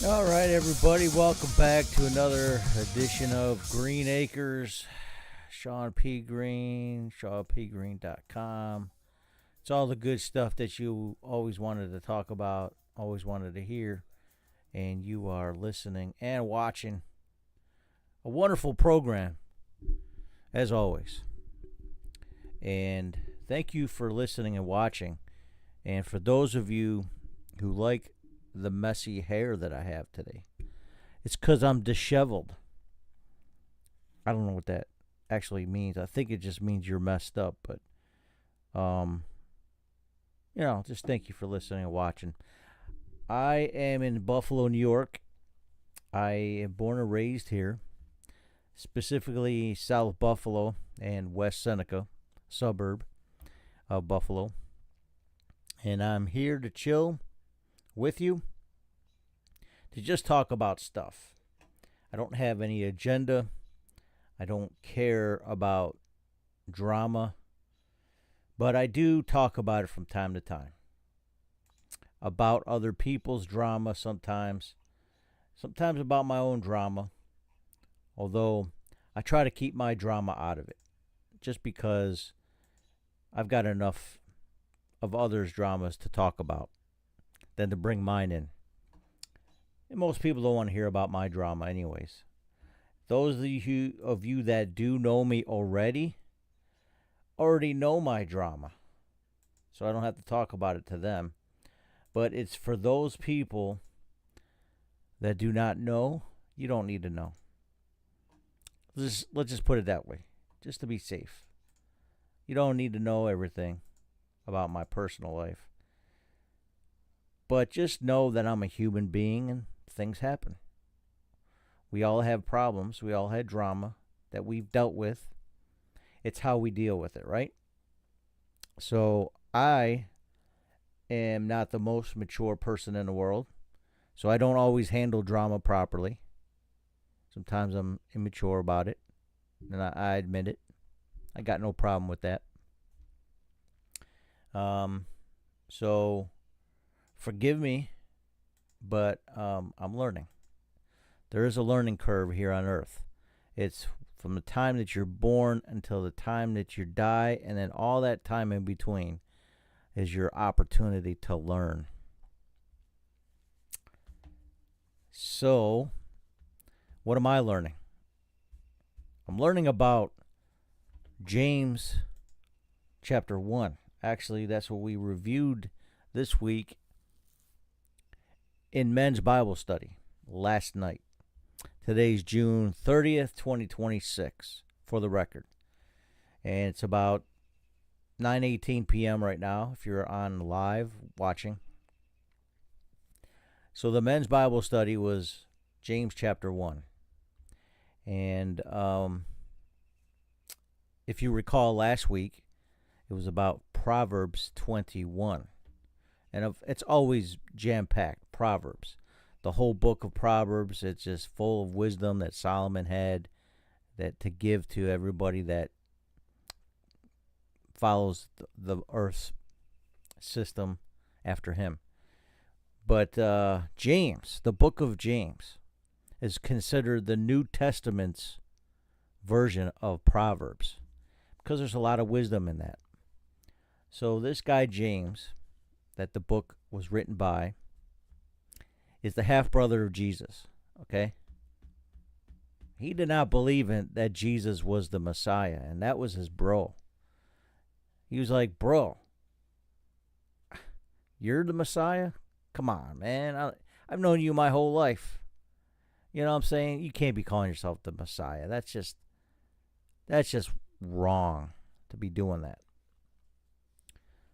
All right, everybody, welcome back to another edition of Green Acres. Shawn P. Greene, ShawPGreene.com. It's all the good stuff that you always wanted to talk about, always wanted to hear, and you are listening and watching a wonderful program, as always. And thank you for listening and watching. And for those of you who like the messy hair that I have today, it's because I'm disheveled. I don't know what that actually means. I think it just means you're messed up, but just thank you for listening and watching. I am in Buffalo, New York. I am born and raised here, specifically South Buffalo and West Seneca, suburb of Buffalo. And I'm here to chill with you, to just talk about stuff. I don't have any agenda. I don't care about drama, but I do talk about it from time to time. About other people's drama sometimes about my own drama, although I try to keep my drama out of it, just because I've got enough of others' dramas to talk about than to bring mine in. And most people don't want to hear about my drama anyways. Those of you that do know me already know my drama, so I don't have to talk about it to them. But it's for those people that do not know. You don't need to know. Let's just put it that way, just to be safe. You don't need to know everything about my personal life. But just know that I'm a human being and things happen. We all have problems. We all had drama that we've dealt with. It's how we deal with it, right? So I am not the most mature person in the world. So I don't always handle drama properly. Sometimes I'm immature about it. And I admit it. I got no problem with that. So forgive me, but I'm learning. There is a learning curve here on Earth. It's from the time that you're born until the time that you die, and then all that time in between is your opportunity to learn. So, what am I learning? I'm learning about James chapter 1. Actually, that's what we reviewed this week in men's Bible study last night. Today's June 30th, 2026, for the record. And it's about 9:18 p.m. right now, if you're on live watching. So the men's Bible study was James chapter 1. And if you recall last week, it was about Proverbs 21. And it's always jam-packed, Proverbs. The whole book of Proverbs, it's just full of wisdom that Solomon had that to give to everybody that follows the earth's system after him. But James, the book of James, is considered the New Testament's version of Proverbs because there's a lot of wisdom in that. So this guy James, that the book was written by, is the half-brother of Jesus, okay? He did not believe in that Jesus was the Messiah, and that was his bro. He was like, bro, you're the Messiah? Come on, man. I've known you my whole life. You know what I'm saying? You can't be calling yourself the Messiah. That's just wrong to be doing that.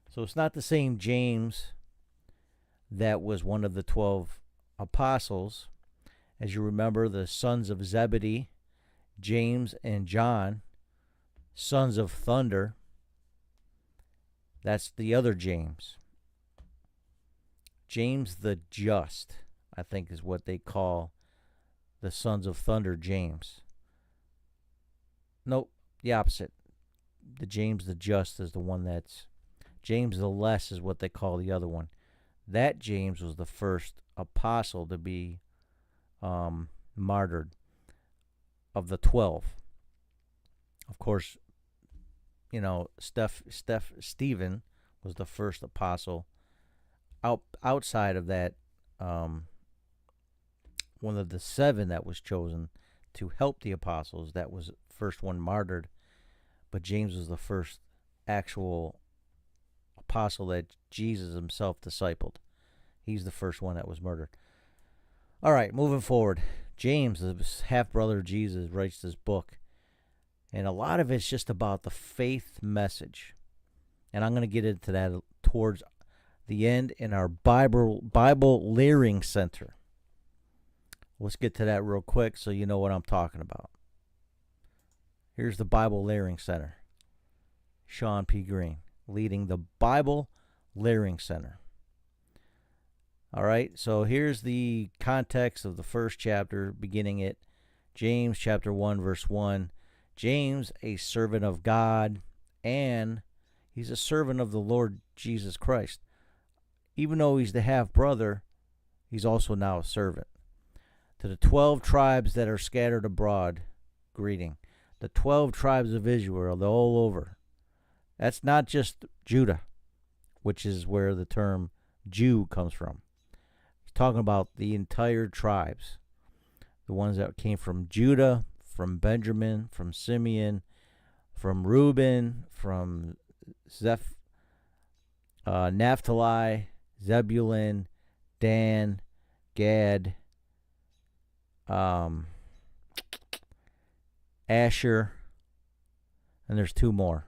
So it's not the same James that was one of the 12 apostles. As you remember, the sons of Zebedee, James and John, sons of thunder. That's the other James. James the Just, I think, is what they call the sons of thunder, James. Nope, the opposite. The James the Just is the one that's... James the Less is what they call the other one. That James was the first apostle to be martyred of the 12. Of course, Stephen was the first apostle. Outside of that, one of the 7 that was chosen to help the apostles. That was the first one martyred. But James was the first actual apostle that Jesus himself discipled. He's the first one that was murdered. All right, moving forward. James, the half-brother of Jesus, writes this book. And a lot of it's just about the faith message. And I'm going to get into that towards the end in our Bible Learing Center. Let's get to that real quick so you know what I'm talking about. Here's the Bible Learing Center. Shawn P. Greene, leading the Bible Learing Center. All right, so here's the context of the first chapter, beginning at James chapter 1, verse 1. James, a servant of God, and he's a servant of the Lord Jesus Christ. Even though he's the half-brother, he's also now a servant. To the 12 tribes that are scattered abroad, greeting. The 12 tribes of Israel, they're all over. That's not just Judah, which is where the term Jew comes from. He's talking about the entire tribes. The ones that came from Judah, from Benjamin, from Simeon, from Reuben, from Naphtali, Zebulun, Dan, Gad, Asher, and there's 2 more.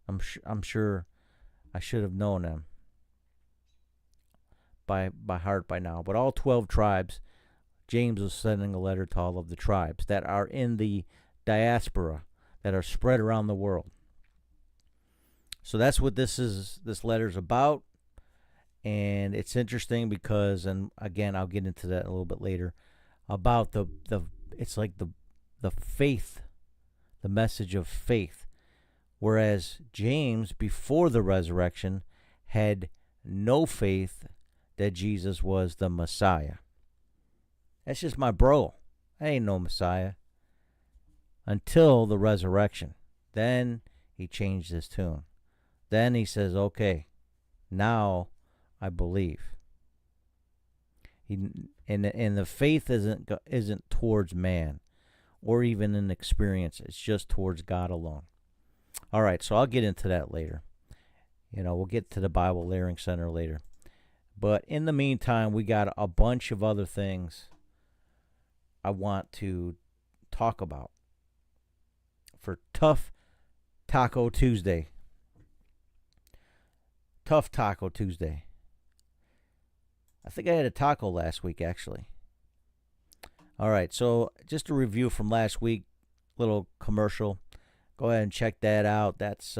I'm sure I should have known them by heart by now. But all 12 tribes, James was sending a letter to all of the tribes that are in the diaspora, that are spread around the world. So that's what this letter's about. And it's interesting because, and again, I'll get into that a little bit later, about it's like the faith, the message of faith. Whereas James, before the resurrection, had no faith that Jesus was the Messiah. That's just my bro. I ain't no Messiah. Until the resurrection. Then he changed his tune. Then he says, okay, now I believe. And the faith isn't towards man or even an experience. It's just towards God alone. All right, so I'll get into that later. We'll get to the Bible Learing Center later. But in the meantime, we got a bunch of other things I want to talk about for Tough Taco Tuesday. Tough Taco Tuesday. I think I had a taco last week, actually. All right, so just a review from last week, little commercial. Go ahead and check that out. That's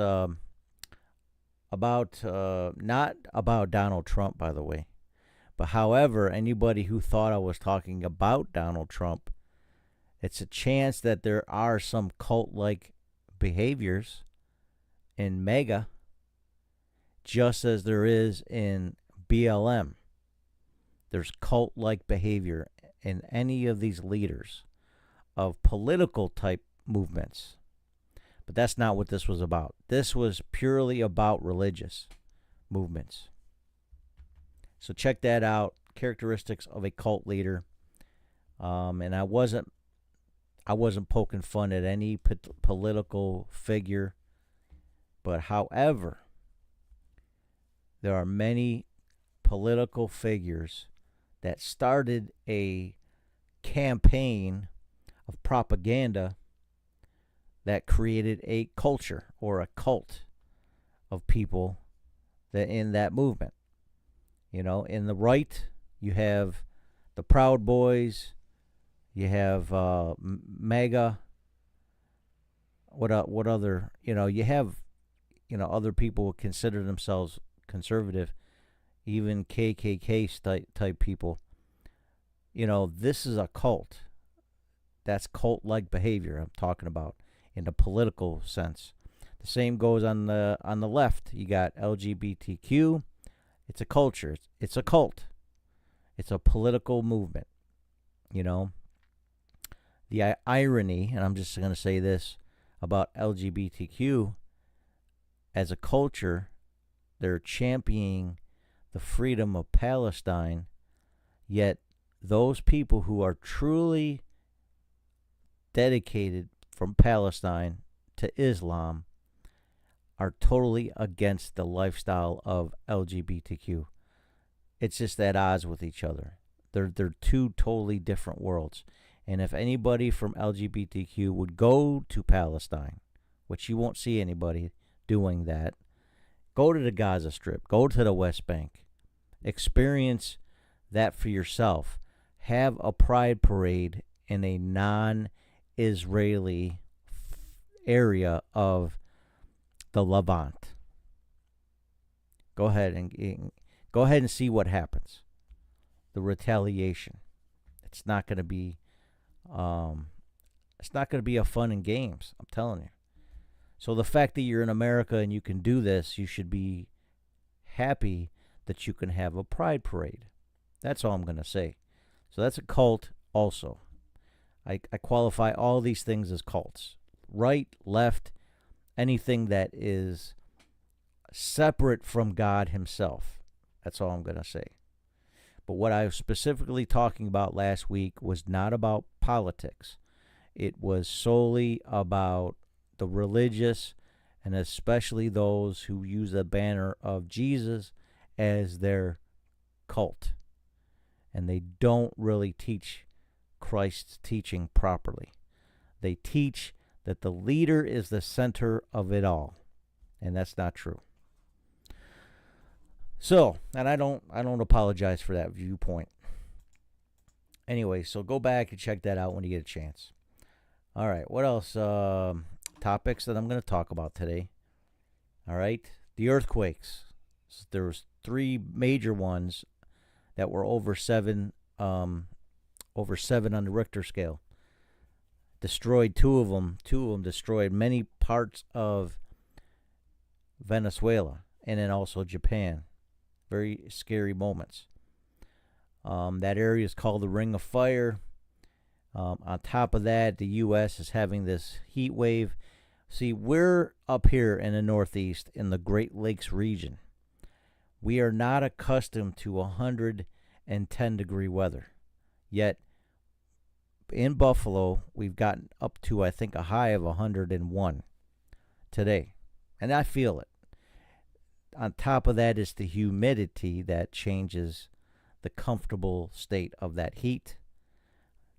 about not about Donald Trump, by the way. But however, anybody who thought I was talking about Donald Trump, it's a chance that there are some cult-like behaviors in MAGA, just as there is in BLM. There's cult-like behavior in any of these leaders of political type movements. But that's not what this was about. This was purely about religious movements. So check that out. Characteristics of a cult leader. And I wasn't poking fun at any political figure. But however, there are many political figures that started a campaign of propaganda that created a culture or a cult of people that in that movement. In the right, you have the Proud Boys, you have MAGA. What other? You have other people who consider themselves conservative, even KKK type people. This is a cult. That's cult-like behavior I'm talking about in the political sense. The same goes on the left. You got LGBTQ. It's a culture. It's a cult. It's a political movement. You know, the irony, and I'm just going to say this about LGBTQ as a culture, they're championing the freedom of Palestine, yet those people who are truly dedicated from Palestine to Islam are totally against the lifestyle of LGBTQ. It's just at odds with each other. They're two totally different worlds. And if anybody from LGBTQ would go to Palestine, which you won't see anybody doing that, go to the Gaza Strip, go to the West Bank, experience that for yourself. Have a pride parade in a non-Israeli area of the Levant. Go ahead and see what happens. The retaliation. It's not going to be a fun and games. I'm telling you. So the fact that you're in America and you can do this, you should be happy that you can have a pride parade. That's all I'm going to say. So that's a cult also. I qualify all these things as cults. Right, left, anything that is separate from God himself. That's all I'm going to say. But what I was specifically talking about last week was not about politics. It was solely about the religious, and especially those who use the banner of Jesus as their cult. And they don't really teach Christ's teaching properly. They teach that the leader is the center of it all, and that's not true. So, and I don't apologize for that viewpoint. Anyway, so go back and check that out when you get a chance. All right, what else? Topics that I'm going to talk about today. All right, the earthquakes. There was 3 major ones that were over 7 on the Richter scale. Destroyed 2 of them. 2 of them destroyed many parts of Venezuela and then also Japan. Very scary moments. That area is called the Ring of Fire. On top of that, the U.S. is having this heat wave. See, we're up here in the Northeast in the Great Lakes region. We are not accustomed to 110-degree weather. Yet, in Buffalo, we've gotten up to, I think, a high of 101 today. And I feel it. On top of that is the humidity that changes the comfortable state of that heat,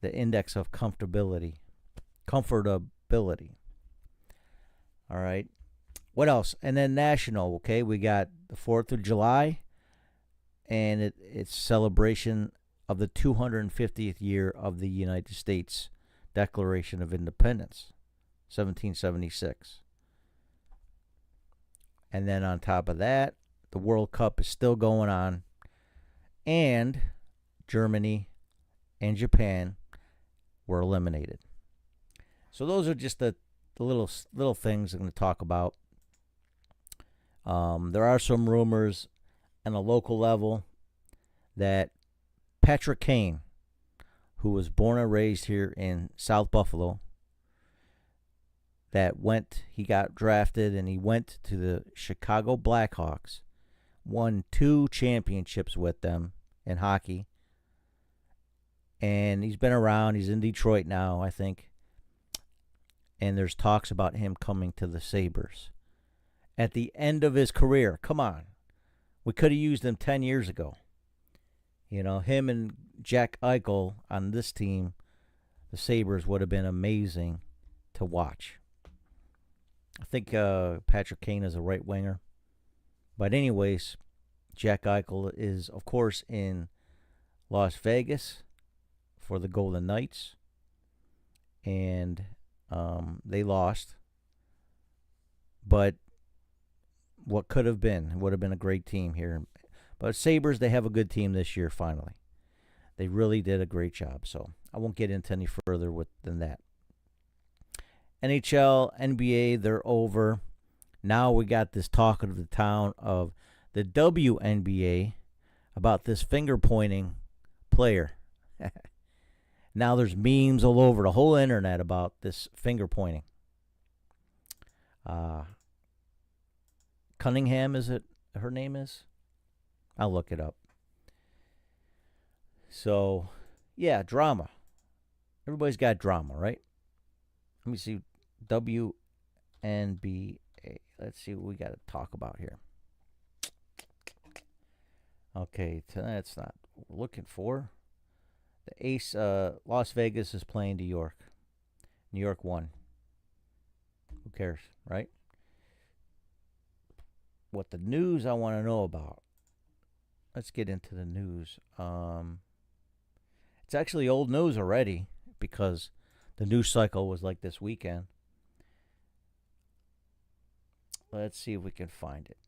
the index of comfortability. All right. What else? And then national, okay? We got the 4th of July, and it's celebration of the 250th year of the United States Declaration of Independence, 1776. And then on top of that, the World Cup is still going on, and Germany and Japan were eliminated. So those are just the little things I'm going to talk about. There are some rumors on a local level that Patrick Kane, who was born and raised here in South Buffalo, he got drafted and he went to the Chicago Blackhawks, won 2 championships with them in hockey, and he's been around. He's in Detroit now, I think, and there's talks about him coming to the Sabres at the end of his career. Come on, we could have used him 10 years ago. You know, him and Jack Eichel on this team, the Sabres, would have been amazing to watch. I think Patrick Kane is a right winger. But anyways, Jack Eichel is, of course, in Las Vegas for the Golden Knights. And they lost. But what could have been? It would have been a great team here. But Sabres, they have a good team this year, finally. They really did a great job. So I won't get into any further than that. NHL, NBA, they're over. Now we got this talk of the town of the WNBA about this finger-pointing player. Now there's memes all over the whole internet about this finger pointing. Cunningham, is it her name is? I'll look it up. So, yeah, drama. Everybody's got drama, right? Let me see. WNBA. Let's see what we got to talk about here. Okay, that's not what we're looking for. The Ace, Las Vegas is playing New York. New York won. Who cares, right? What the news I want to know about. Let's get into the news. It's actually old news already because the news cycle was like this weekend. Let's see if we can find it.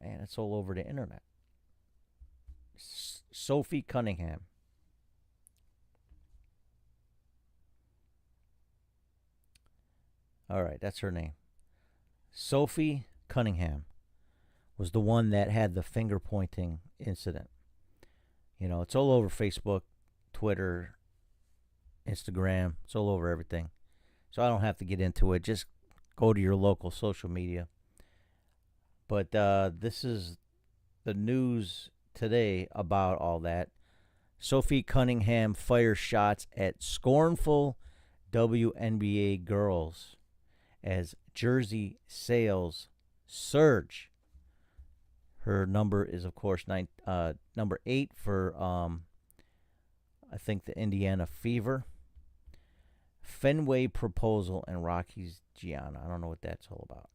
Man, it's all over the internet. Sophie Cunningham. All right, that's her name. Sophie Cunningham was the one that had the finger pointing incident. You know, it's all over Facebook, Twitter, Instagram. It's all over everything. So I don't have to get into it. Just go to your local social media. But this is the news today about all that. Sophie Cunningham fires shots at scornful WNBA girls as jersey sales surge. Her number is, of course, number 8 for, I think, the Indiana Fever. Fenway proposal and Rockies Gianna. I don't know what that's all about.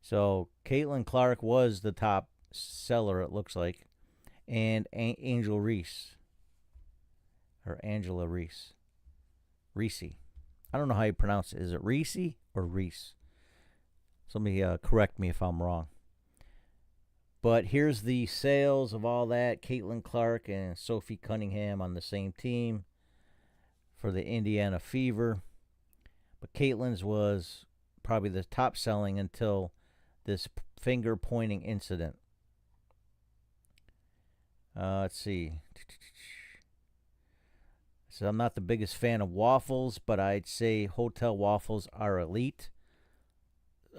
So Caitlin Clark was the top seller, it looks like, and Angel Reese, or Angela Reese. Reese. I don't know how you pronounce it. Is it Reese or Reese? Somebody correct me if I'm wrong. But here's the sales of all that. Caitlin Clark and Sophie Cunningham on the same team for the Indiana Fever. But Caitlin's was probably the top selling until this finger pointing incident. Let's see. So I'm not the biggest fan of waffles, but I'd say hotel waffles are elite.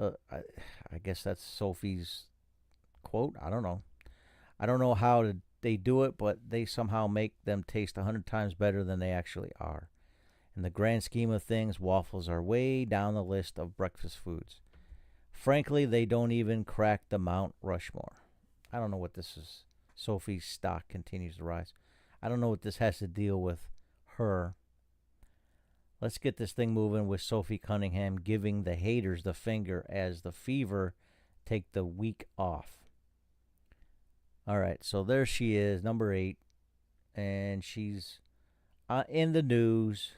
I guess that's Sophie's quote. I don't know. I don't know how they do it, but they somehow make them taste 100 times better than they actually are. In the grand scheme of things, waffles are way down the list of breakfast foods. Frankly, they don't even crack the Mount Rushmore. I don't know what this is. Sophie's stock continues to rise. I don't know what this has to deal with her. Let's get this thing moving with Sophie Cunningham giving the haters the finger as the Fever take the week off. All right, so there she is, number 8, and she's in the news.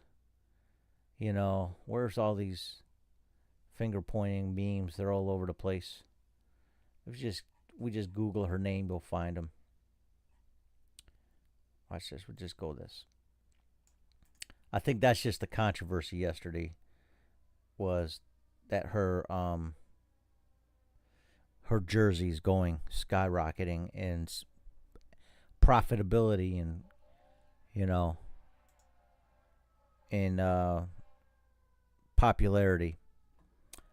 You know, where's all these finger pointing memes? They're all over the place. If we just Google her name, we'll find them. Watch this. We'll just go this. I think that's just the controversy yesterday was that her jersey's going skyrocketing and profitability and, you know, and popularity.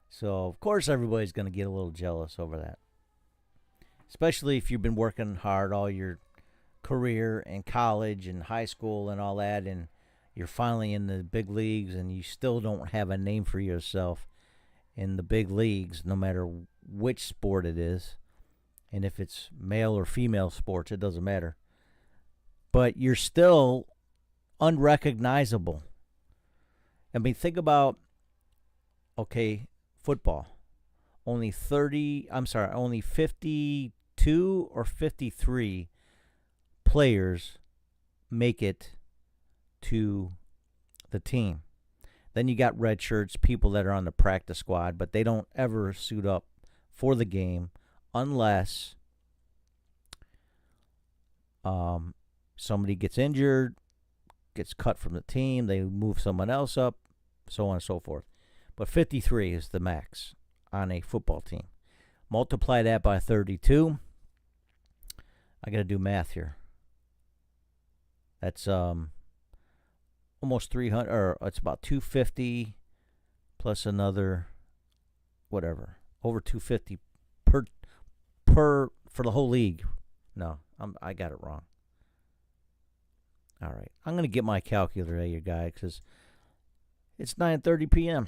So, of course, everybody's going to get a little jealous over that. Especially if you've been working hard all your career and college and high school and all that, and you're finally in the big leagues and you still don't have a name for yourself in the big leagues, no matter which sport it is. And if it's male or female sports, it doesn't matter. But you're still unrecognizable. I mean, think about, okay, football. Only 52 or 53 players make it to the team. Then you got red shirts, people that are on the practice squad, but they don't ever suit up for the game unless somebody gets injured, gets cut from the team, they move someone else up, so on and so forth. But 53 is the max on a football team. Multiply that by 32. I got to do math here. That's almost 300, or it's about 250 plus another whatever, over 250 per for the whole league. No, I got it wrong. All right, I'm gonna get my calculator here, guy, because it's 9:30 p.m.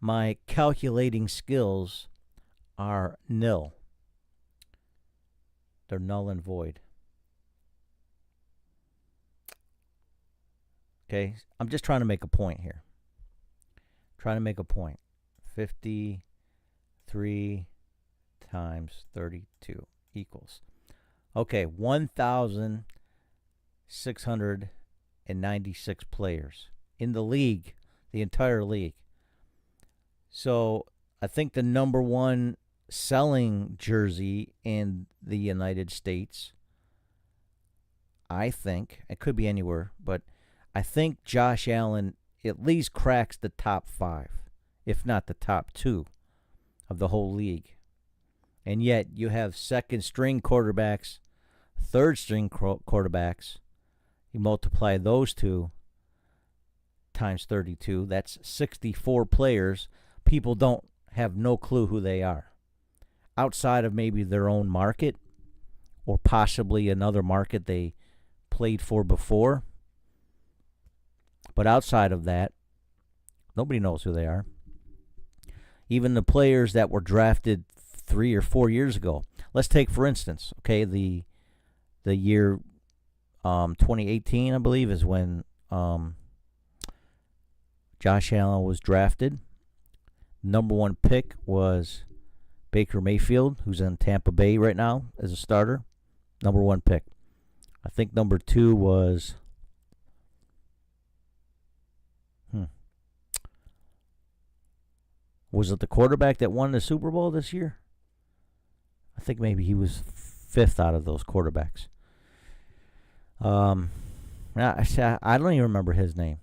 My calculating skills are nil. They're null and void. Okay, I'm just trying to make a point here. Trying to make a point. 53 times 32 equals. Okay, 1,696 players in the league, the entire league. So I think the number one selling jersey in the United States, I think, it could be anywhere, but I think Josh Allen at least cracks the top 5, if not the top 2 of the whole league. And yet you have second-string quarterbacks, third-string quarterbacks. You multiply those two times 32. That's 64 players. People don't have no clue who they are. Outside of maybe their own market or possibly another market they played for before. But outside of that, nobody knows who they are. Even the players that were drafted 3 or 4 years ago. Let's take, for instance, okay, the year 2018, I believe, is when Josh Allen was drafted. Number 1 pick was Baker Mayfield, who's in Tampa Bay right now as a starter. Number 1 pick. I think number 2 was... Was it the quarterback that won the Super Bowl this year? I think maybe he was 5th out of those quarterbacks. I don't even remember his name.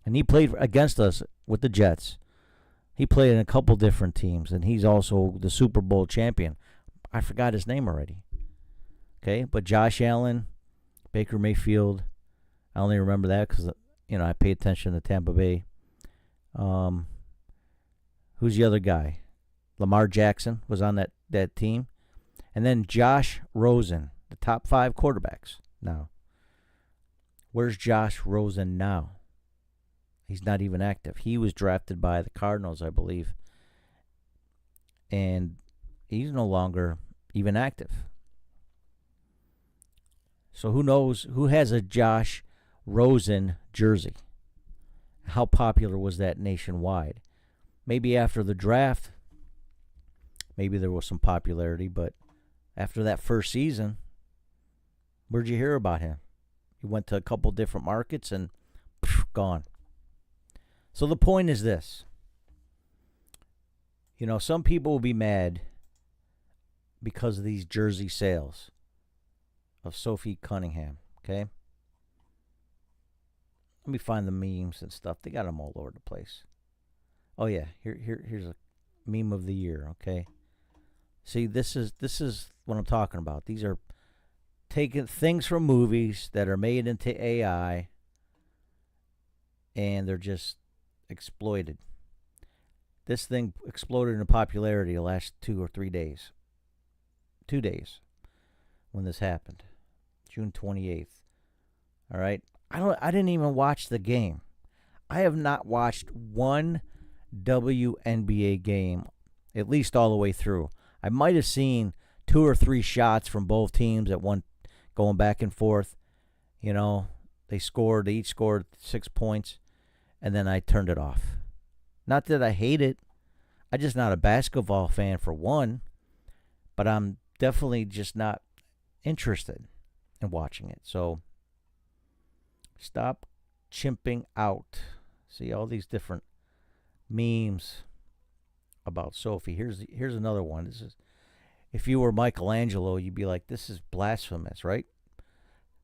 And he played against us with the Jets. He played in a couple different teams, and he's also the Super Bowl champion. I forgot his name already. Okay, but Josh Allen, Baker Mayfield, I only remember that because, I pay attention to Tampa Bay. Who's the other guy? Lamar Jackson was on that team. And then Josh Rosen, the top 5 quarterbacks. Now, where's Josh Rosen now? He's not even active. He was drafted by the Cardinals, I believe. And he's no longer even active. So who knows who has a Josh Rosen jersey? How popular was that nationwide? Maybe after the draft, maybe there was some popularity, but after that first season, where'd you hear about him? He went to a couple different markets and gone. So the point is this. Some people will be mad because of these jersey sales of Sophie Cunningham, okay? Let me find the memes and stuff. They got them all over the place. Oh yeah, here's a meme of the year, okay? See, this is what I'm talking about. These are taking things from movies that are made into AI and they're just exploited. This thing exploded in popularity the last 2 or 3 days. 2 days when this happened. June 28th. All right? I didn't even watch the game. I have not watched one WNBA game, at least all the way through. I might have seen 2 or 3 shots from both teams at one, going back and forth. They each scored 6 points, and then I turned it off. Not that I hate it. I'm just not a basketball fan for one, but I'm definitely just not interested in watching it. So stop chimping out. See all these different memes about Sophie. Here's another one. This is, if you were Michelangelo, you'd be like, this is blasphemous, right?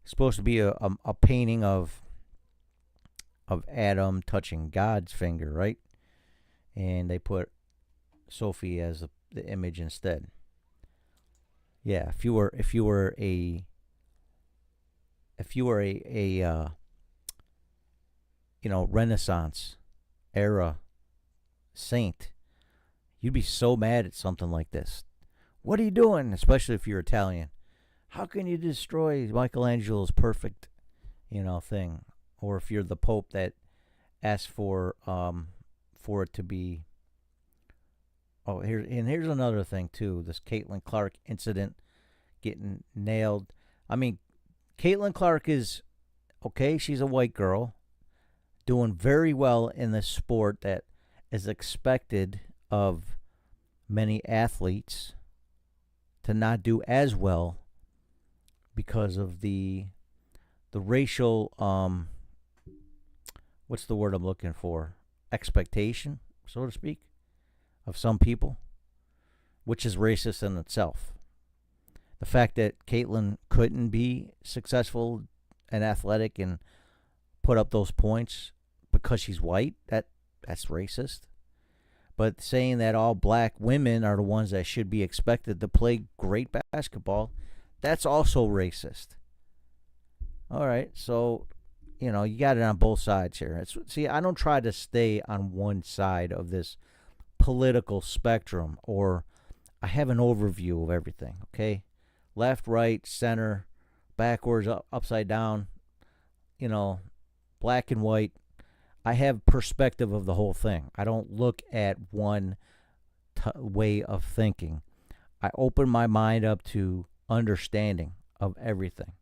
It's supposed to be a painting of Adam touching God's finger, right? And they put Sophie as the image instead. Yeah, if you were a if you were a Renaissance era saint, you'd be so mad at something like this. What are you doing? Especially if you're Italian. How can you destroy Michelangelo's perfect, thing? Or if you're the Pope that asked for it to be. Oh, here's another thing too. This Caitlin Clark incident getting nailed. I mean, Caitlin Clark is okay. She's a white girl doing very well in this sport that is expected of many athletes to not do as well because of the racial what's the word I'm looking for? Expectation, so to speak, of some people, which is racist in itself. The fact that Caitlin couldn't be successful and athletic and put up those points because she's white, that's racist. But saying that all black women are the ones that should be expected to play great basketball, that's also racist. All right, so, you got it on both sides here. See, I don't try to stay on one side of this political spectrum, or I have an overview of everything, okay? Left, right, center, backwards, upside down, black and white. I have perspective of the whole thing. I don't look at one way of thinking. I open my mind up to understanding of everything.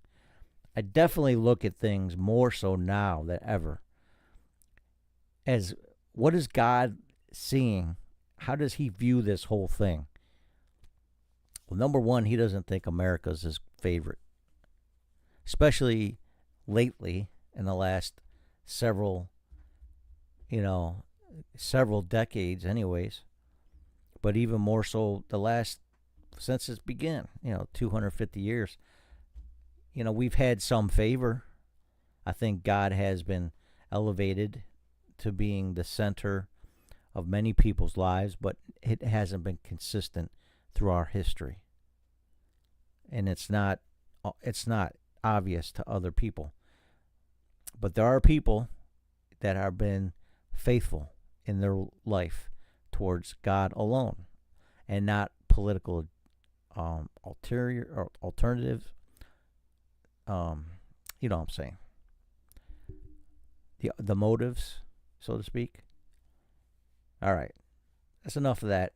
I definitely look at things more so now than ever as what is God seeing? How does he view this whole thing? Well, number one, he doesn't think America's his favorite, especially lately in the last several decades anyways, but even more so since it began, 250 years. We've had some favor. I think God has been elevated to being the center of many people's lives, but it hasn't been consistent through our history. And it's not obvious to other people. But there are people that have been faithful in their life towards God alone and not political alternative. You know what I'm saying? The motives, so to speak. All right, that's enough of that.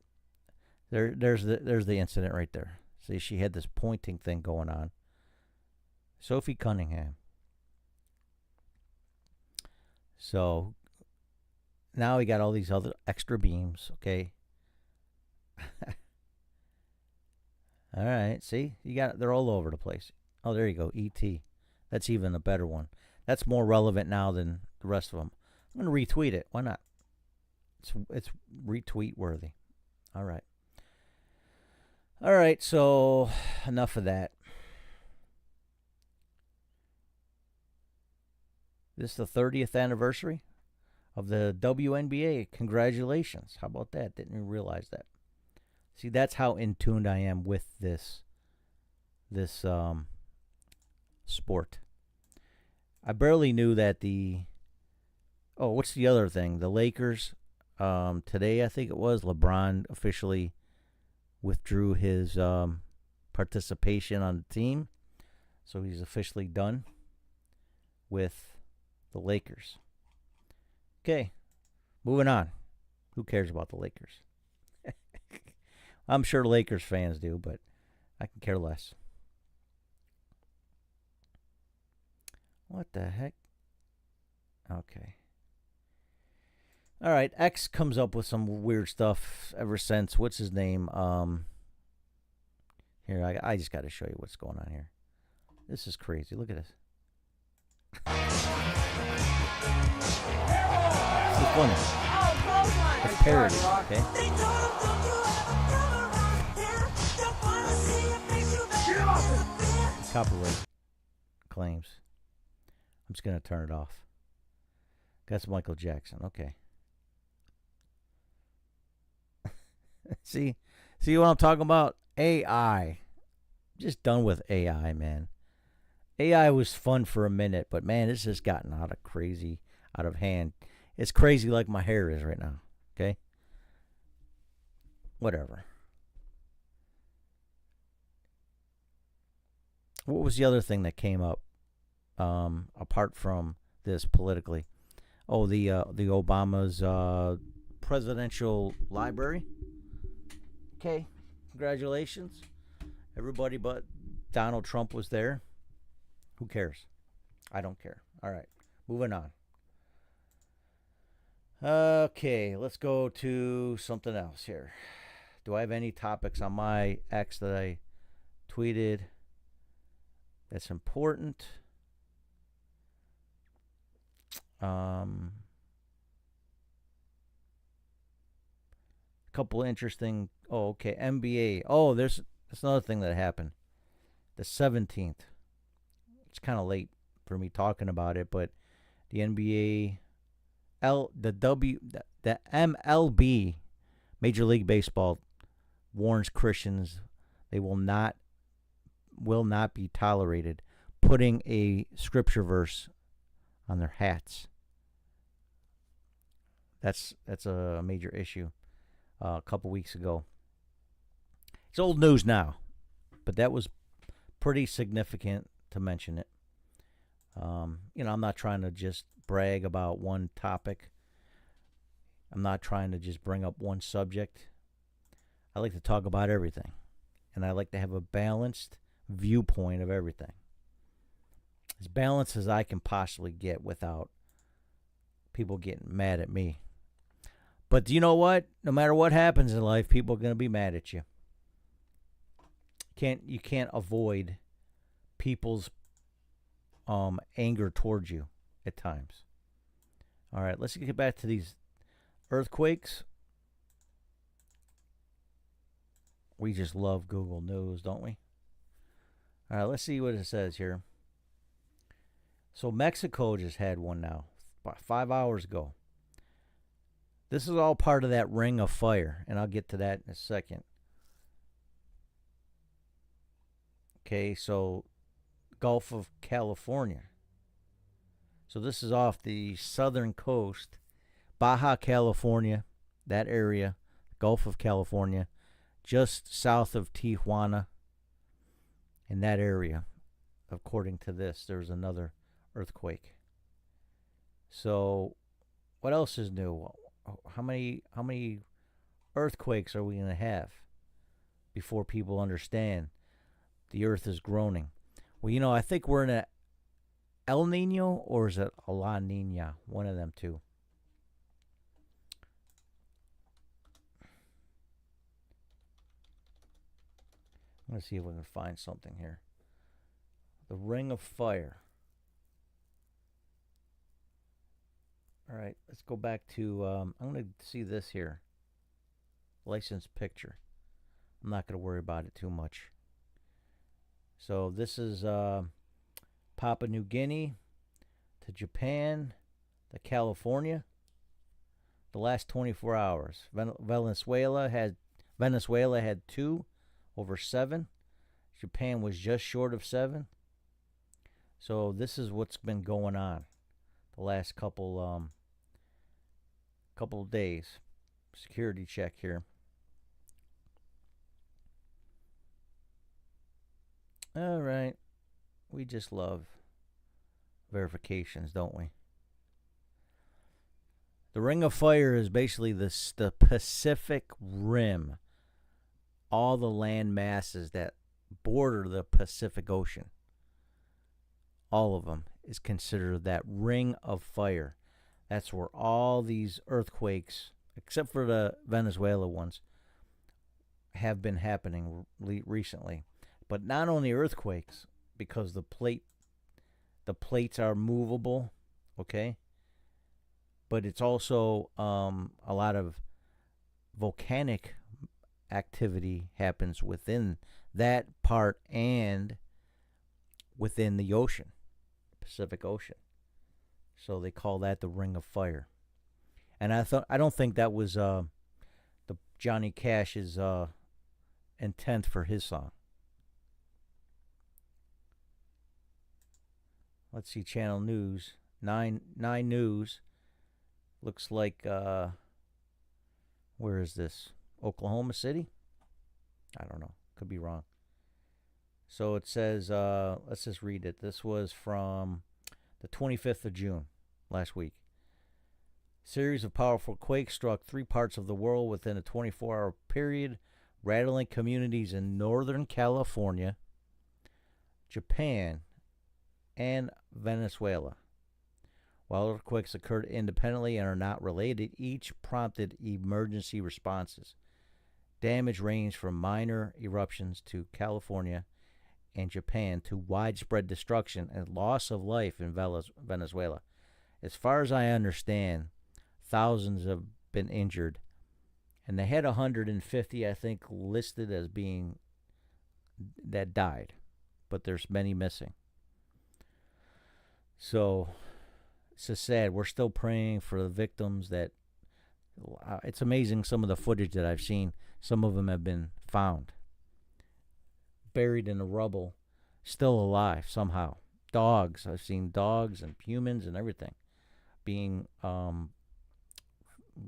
There's the incident right there. See, she had this pointing thing going on. Sophie Cunningham. So now we got all these other extra beams, okay? All right, see? They're all over the place. Oh, there you go, E.T. That's even a better one. That's more relevant now than the rest of them. I'm going to retweet it. Why not? It's retweet worthy. All right. All right, so enough of that. This is the 30th anniversary of the WNBA. Congratulations. How about that? Didn't even realize that. See, that's how in tune I am with this sport. I barely knew that what's the other thing? The Lakers, today I think it was, LeBron officially withdrew his participation on the team. So he's officially done with the Lakers. Okay, moving on. Who cares about the Lakers? I'm sure Lakers fans do, but I can care less. What the heck? Okay. All right, X comes up with some weird stuff ever since. What's his name? Here, I just got to show you what's going on here. This is crazy. Look at this. It's funny. It's parody, okay? Copyright claims. I'm just going to turn it off. That's Michael Jackson. Okay. See what I'm talking about? AI. Just done with AI, man. AI was fun for a minute, but man, this has gotten out of hand. It's crazy like my hair is right now. Okay? Whatever. What was the other thing that came up apart from this politically? Oh, the Obama's presidential library. Okay, congratulations, everybody but Donald Trump was there. Who cares? I don't care. All right, moving on. Okay, let's go to something else here. Do I have any topics on my X that I tweeted that's important? A couple interesting. Oh, okay. NBA. Oh, that's another thing that happened. The 17th. It's kind of late for me talking about it, but the NBA, the MLB, Major League Baseball, warns Christians they will not be tolerated putting a scripture verse on their hats. That's a major issue. A couple weeks ago. It's old news now, but that was pretty significant to mention it. I'm not trying to just brag about one topic. I'm not trying to just bring up one subject. I like to talk about everything, and I like to have a balanced viewpoint of everything. As balanced as I can possibly get without people getting mad at me. But do you know what? No matter what happens in life, people are going to be mad at you. You can't avoid people's anger towards you at times. All right, let's get back to these earthquakes. We just love Google News, don't we? All right, let's see what it says here. So Mexico just had one now, about 5 hours ago. This is all part of that ring of fire, and I'll get to that in a second. Okay, so Gulf of California. So this is off the southern coast, Baja California, that area, Gulf of California, just south of Tijuana. In that area, according to this, there's another earthquake. So what else is new? How many earthquakes are we going to have before people understand the earth is groaning? Well, I think we're in a El Nino, or is it a La Nina? One of them two. I'm going to see if we can find something here. The Ring of Fire. All right, let's go back to, I'm going to see this here. License picture. I'm not going to worry about it too much. So this is Papua New Guinea to Japan to California. The last 24 hours. Venezuela had 2 over 7. Japan was just short of 7. So this is what's been going on the last couple of days. Security check here. All right. We just love verifications, don't we? The Ring of Fire is basically the Pacific Rim. All the land masses that border the Pacific Ocean. All of them is considered that Ring of Fire. That's where all these earthquakes, except for the Venezuela ones, have been happening recently. But not only earthquakes, because the plates are movable, okay? But it's also a lot of volcanic activity happens within that part and within the ocean, Pacific Ocean. So they call that the Ring of Fire. And I don't think that was the Johnny Cash's intent for his song. Let's see, Channel News. Nine News. Looks like, where is this? Oklahoma City? I don't know. Could be wrong. So it says, let's just read it. This was from the 25th of June, last week. Series of powerful quakes struck 3 parts of the world within a 24-hour period, rattling communities in Northern California, Japan, and Venezuela. While earthquakes occurred independently and are not related, each prompted emergency responses. Damage ranged from minor eruptions to California and Japan to widespread destruction and loss of life in Venezuela. As far as I understand, thousands have been injured, and they had 150, I think, listed as being that died, but there's many missing. So it's just sad. We're still praying for the victims. That it's amazing some of the footage that I've seen. Some of them have been found, buried in the rubble, still alive somehow. Dogs. I've seen dogs and humans and everything being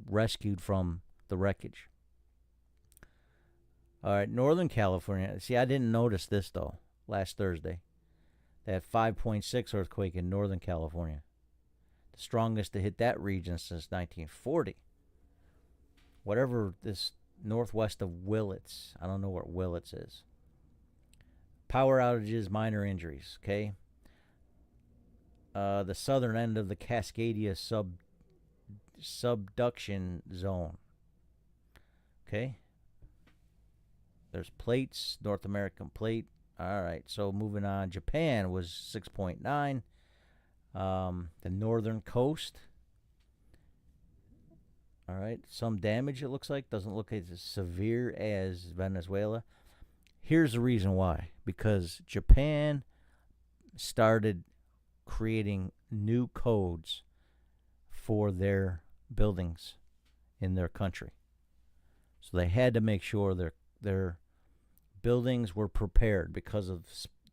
rescued from the wreckage. All right, Northern California. See, I didn't notice this, though, last Thursday. That 5.6 earthquake in Northern California. The strongest to hit that region since 1940. Whatever this northwest of Willits. I don't know where Willits is. Power outages, minor injuries, okay? The southern end of the Cascadia subduction zone. Okay? There's plates, North American plate. All right, so moving on. Japan was 6.9. The northern coast. All right, some damage it looks like. Doesn't look as severe as Venezuela. Here's the reason why. Because Japan started creating new codes for their buildings in their country. So they had to make sure their buildings were prepared because of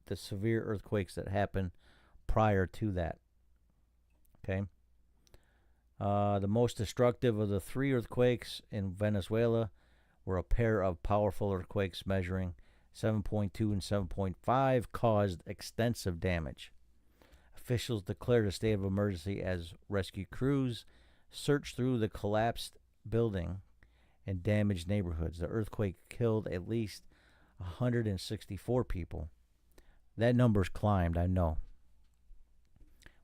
the severe earthquakes that happened prior to that. Okay. The most destructive of the 3 earthquakes in Venezuela were a pair of powerful earthquakes measuring 7.2 and 7.5 caused extensive damage. Officials declared a state of emergency as rescue crews searched through the collapsed building and damaged neighborhoods. The earthquake killed at least 164 people. That number's climbed, I know.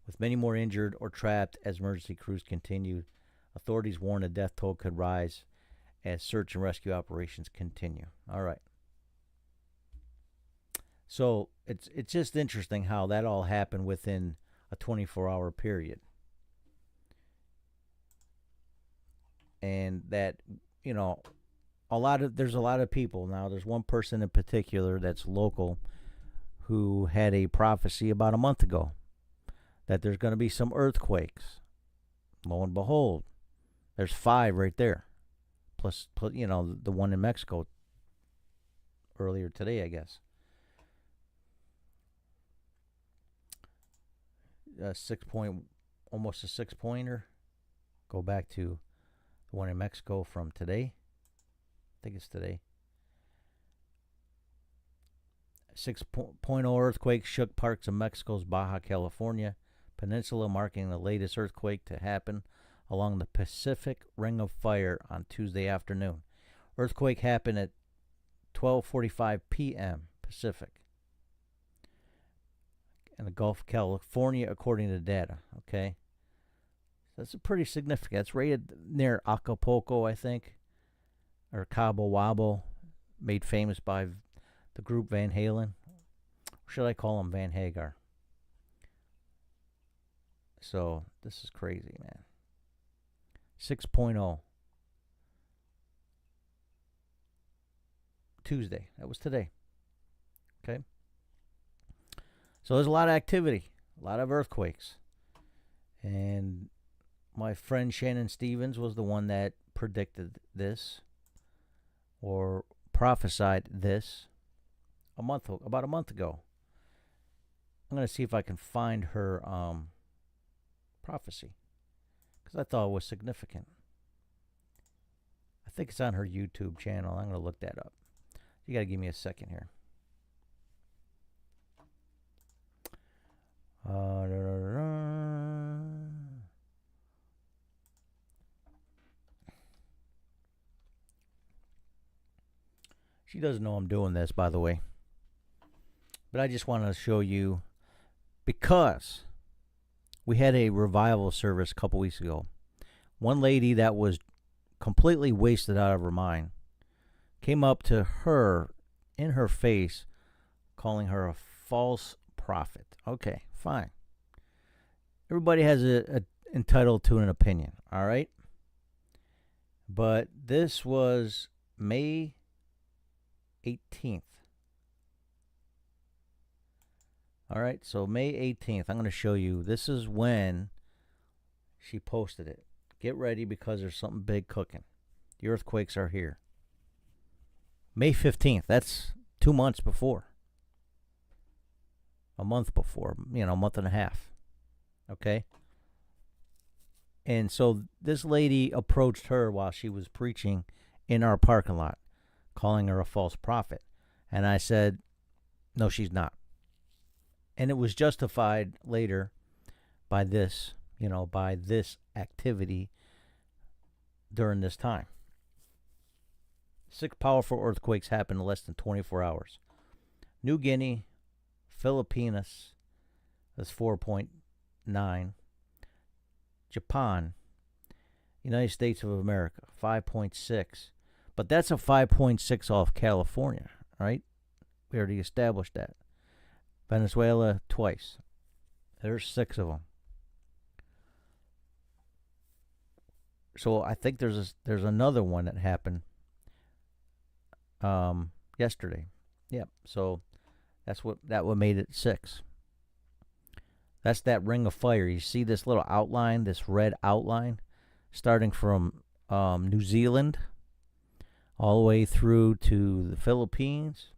With many more injured or trapped as emergency crews continued, authorities warned the death toll could rise as search and rescue operations continue. All right. So it's just interesting how that all happened within a 24-hour period. And that, you know, there's a lot of people now. There's one person in particular that's local who had a prophecy about a month ago that there's going to be some earthquakes. Lo and behold, there's 5 right there. Plus, you know, the one in Mexico earlier today, I guess. Almost a 6-pointer. Go back to the one in Mexico from today. I think it's today. 6.0 earthquake shook parts of Mexico's Baja California Peninsula, marking the latest earthquake to happen along the Pacific Ring of Fire on Tuesday afternoon. Earthquake happened at 12:45 p.m. Pacific in the Gulf of California, according to data. Okay, that's pretty significant. It's rated near Acapulco, I think, or Cabo Wabo, made famous by the group Van Halen. Or should I call him Van Hagar? So this is crazy, man. 6.0. Tuesday. That was today. Okay. So there's a lot of activity, a lot of earthquakes. And my friend Shannon Stevens was the one that predicted this or prophesied this about a month ago. I'm going to see if I can find her prophecy because I thought it was significant. I think it's on her YouTube channel. I'm going to look that up. You got to give me a second here. She doesn't know I'm doing this, by the way. But I just wanted to show you because we had a revival service a couple weeks ago. One lady that was completely wasted out of her mind came up to her in her face calling her a false prophet. Okay, fine. Everybody has a entitled to an opinion, all right? But this was May 18th. All right, so May 18th, I'm going to show you. This is when she posted it. Get ready because there's something big cooking. The earthquakes are here. May 15th, that's 2 months before. A month before, a month and a half. Okay? And so this lady approached her while she was preaching in our parking lot, calling her a false prophet. And I said, no, she's not. And it was justified later by this, by this activity during this time. 6 powerful earthquakes happened in less than 24 hours. New Guinea, Philippines, that's 4.9. Japan, United States of America, 5.6. But that's a 5.6 off California, right? We already established that. Venezuela, twice. There's 6 of them. So I think there's another one that happened yesterday. Yep. So that what made it 6. That's that ring of fire. You see this little outline, this red outline, starting from New Zealand all the way through to the Philippines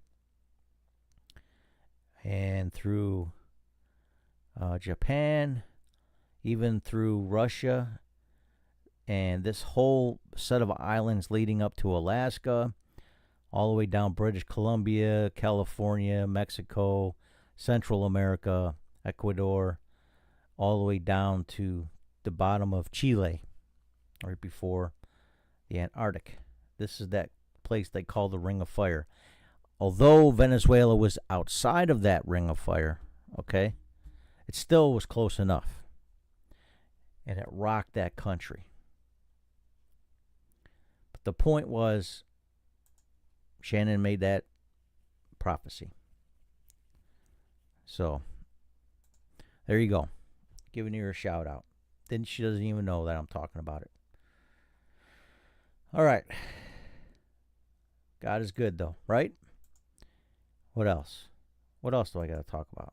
and through Japan, even through Russia, and this whole set of islands leading up to Alaska, all the way down British Columbia, California, Mexico, Central America, Ecuador, all the way down to the bottom of Chile, right before the Antarctic. This is that place they call the Ring of Fire. Although Venezuela was outside of that Ring of Fire, okay, it still was close enough. And it rocked that country. But the point was, Shannon made that prophecy. So, there you go. Giving her a shout out. Then she doesn't even know that I'm talking about it. All right. God is good, though, right? What else? What else do I got to talk about?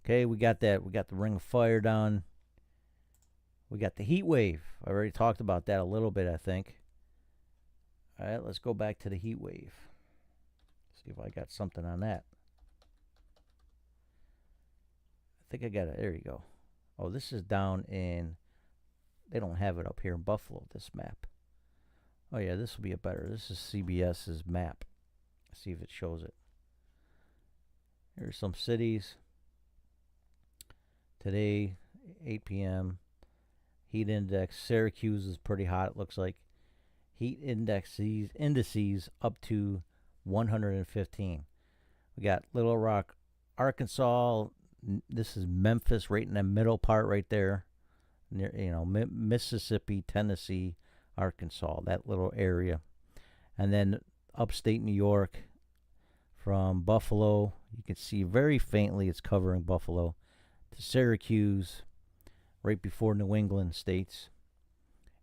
Okay, we got that. We got the Ring of Fire done. We got the heat wave. I already talked about that a little bit, I think. All right, let's go back to the heat wave. See if I got something on that. I think I got it. There you go. Oh, this is down in... They don't have it up here in Buffalo, this map. Oh, yeah, this will be a better... This is CBS's map. Let's see if it shows it. Here's some cities. Today, 8 p.m. Heat index. Syracuse is pretty hot, it looks like. Heat indices up to 115. We got Little Rock, Arkansas. This is Memphis, right in the middle part, right there. Near, Mississippi, Tennessee, Arkansas, that little area. And then upstate New York, from Buffalo, you can see very faintly it's covering Buffalo, to Syracuse, right before New England states.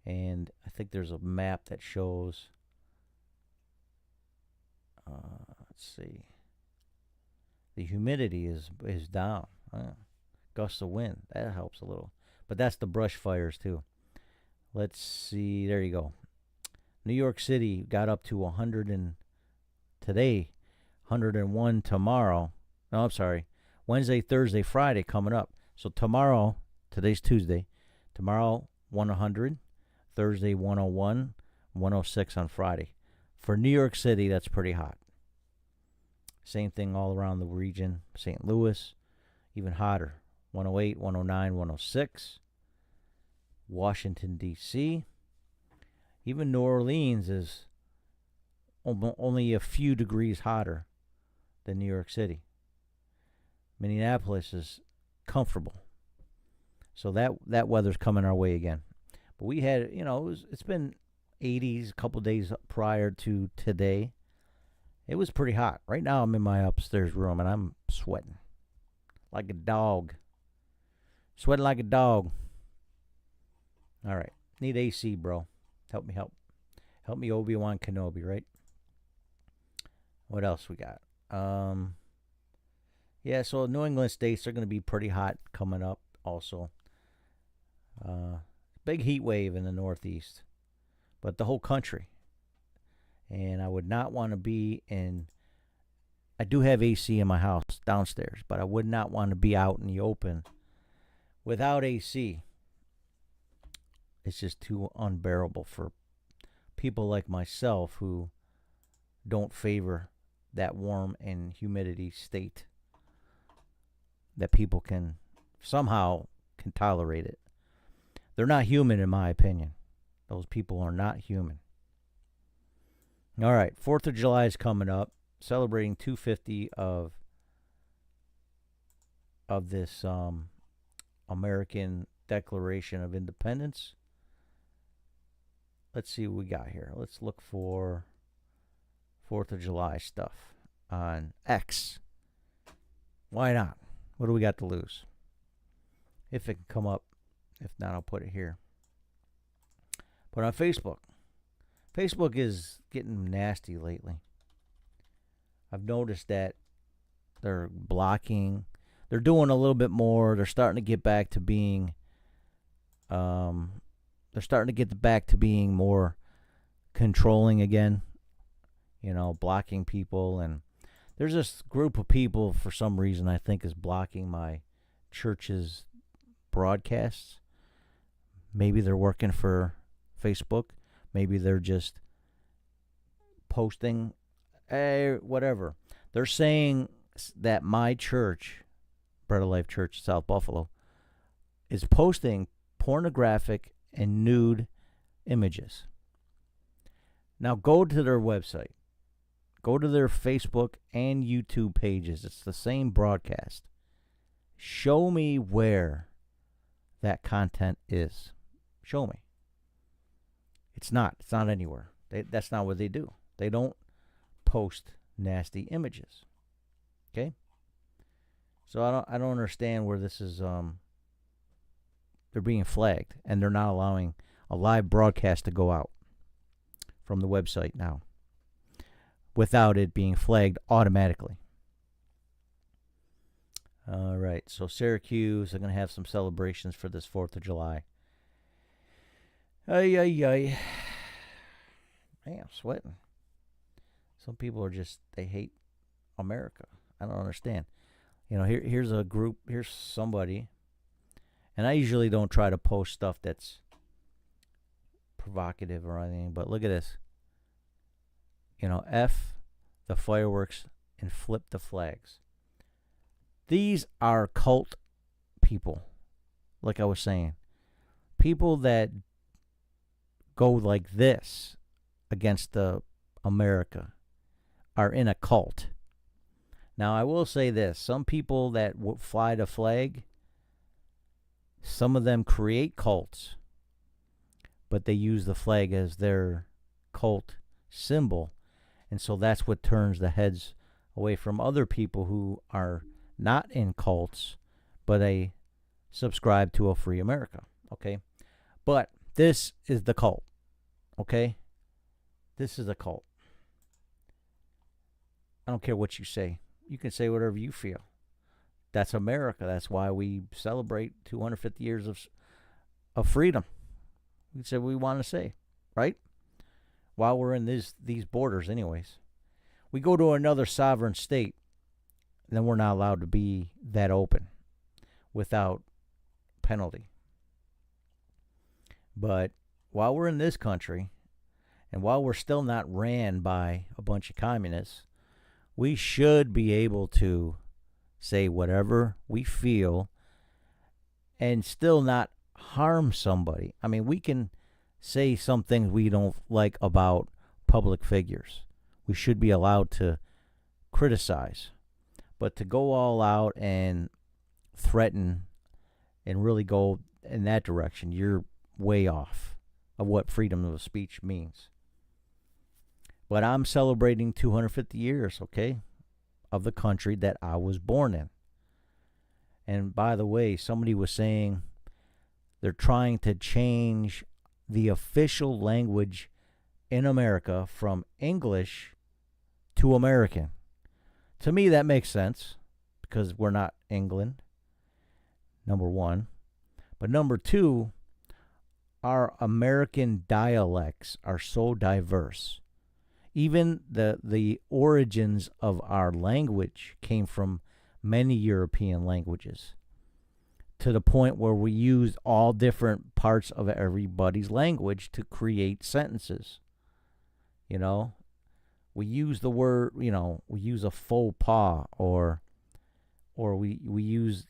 And I think there's a map that shows, let's see, the humidity is down. Gusts of wind, that helps a little. But that's the brush fires too. Let's see, there you go. New York City got up to 100 and today 101 tomorrow. No, I'm sorry. Wednesday, Thursday, Friday coming up. So tomorrow, today's Tuesday. Tomorrow, 100. Thursday, 101. 106 on Friday. For New York City, that's pretty hot. Same thing all around the region. St. Louis, even hotter. 108, 109, 106. Washington, D.C. Even New Orleans is only a few degrees hotter than New York City. Minneapolis is comfortable. So that weather's coming our way again. But we had, it's been 80s a couple days prior to today. It was pretty hot. Right now I'm in my upstairs room and I'm sweating like a dog. Sweating like a dog. All right. Need AC, bro. Help me. Help me, Obi-Wan Kenobi, right? What else we got? Yeah, so New England states are going to be pretty hot coming up also. Big heat wave in the Northeast. But the whole country. And I would not want to be in... I do have AC in my house downstairs, but I would not want to be out in the open without AC. It's just too unbearable for people like myself who don't favor that warm and humidity state, that people can somehow can tolerate it. They're not human, in my opinion. Those people are not human. All right, 4th of July is coming up, celebrating 250 of this American Declaration of Independence. Let's see what we got here. Let's look for 4th of July stuff on X. Why not? What do we got to lose? If it can come up. If not, I'll put it here. But on Facebook. Facebook is getting nasty lately. I've noticed that they're blocking. They're doing a little bit more. They're starting to get back to being... more controlling again, blocking people. And there's this group of people, for some reason, I think is blocking my church's broadcasts. Maybe they're working for Facebook. Maybe they're just posting, whatever. They're saying that my church, Bread of Life Church, South Buffalo, is posting pornographic and nude images. Now go to their website. Go to their Facebook and YouTube pages. It's the same broadcast. Show me where that content is. Show me. It's not anywhere. That's not what they do. They don't post nasty images. Okay? So I don't understand where this is they're being flagged, and they're not allowing a live broadcast to go out from the website now without it being flagged automatically. All right, so Syracuse are going to have some celebrations for this 4th of July. Ay. Man, I'm sweating. Some people are just, they hate America. I don't understand. Here's a group, here's somebody. And I usually don't try to post stuff that's provocative or anything, but look at this. F the fireworks and flip the flags. These are cult people, like I was saying. People that go like this against America are in a cult. Now, I will say this. Some people that fly the flag, some of them create cults, but they use the flag as their cult symbol. And so that's what turns the heads away from other people who are not in cults, but they subscribe to a free America. Okay? But this is the cult. Okay? This is a cult. I don't care what you say. You can say whatever you feel. That's America. That's why we celebrate 250 years of freedom. We say what we want to say, right? While we're in these borders anyways. We go to another sovereign state, then we're not allowed to be that open without penalty. But while we're in this country, and while we're still not ran by a bunch of communists, we should be able to say whatever we feel and still not harm somebody. I mean, we can say some things we don't like about public figures. We should be allowed to criticize. But to go all out and threaten and really go in that direction, you're way off of what freedom of speech means. But I'm celebrating 250 years, okay, of the country that I was born in. And by the way, somebody was saying they're trying to change the official language in America from English to American. To me, that makes sense because we're not England, number one. But number two, our American dialects are so diverse. Even the origins of our language came from many European languages, to the point where we used all different parts of everybody's language to create sentences. You know, we use the word, we use a faux pas, or we use,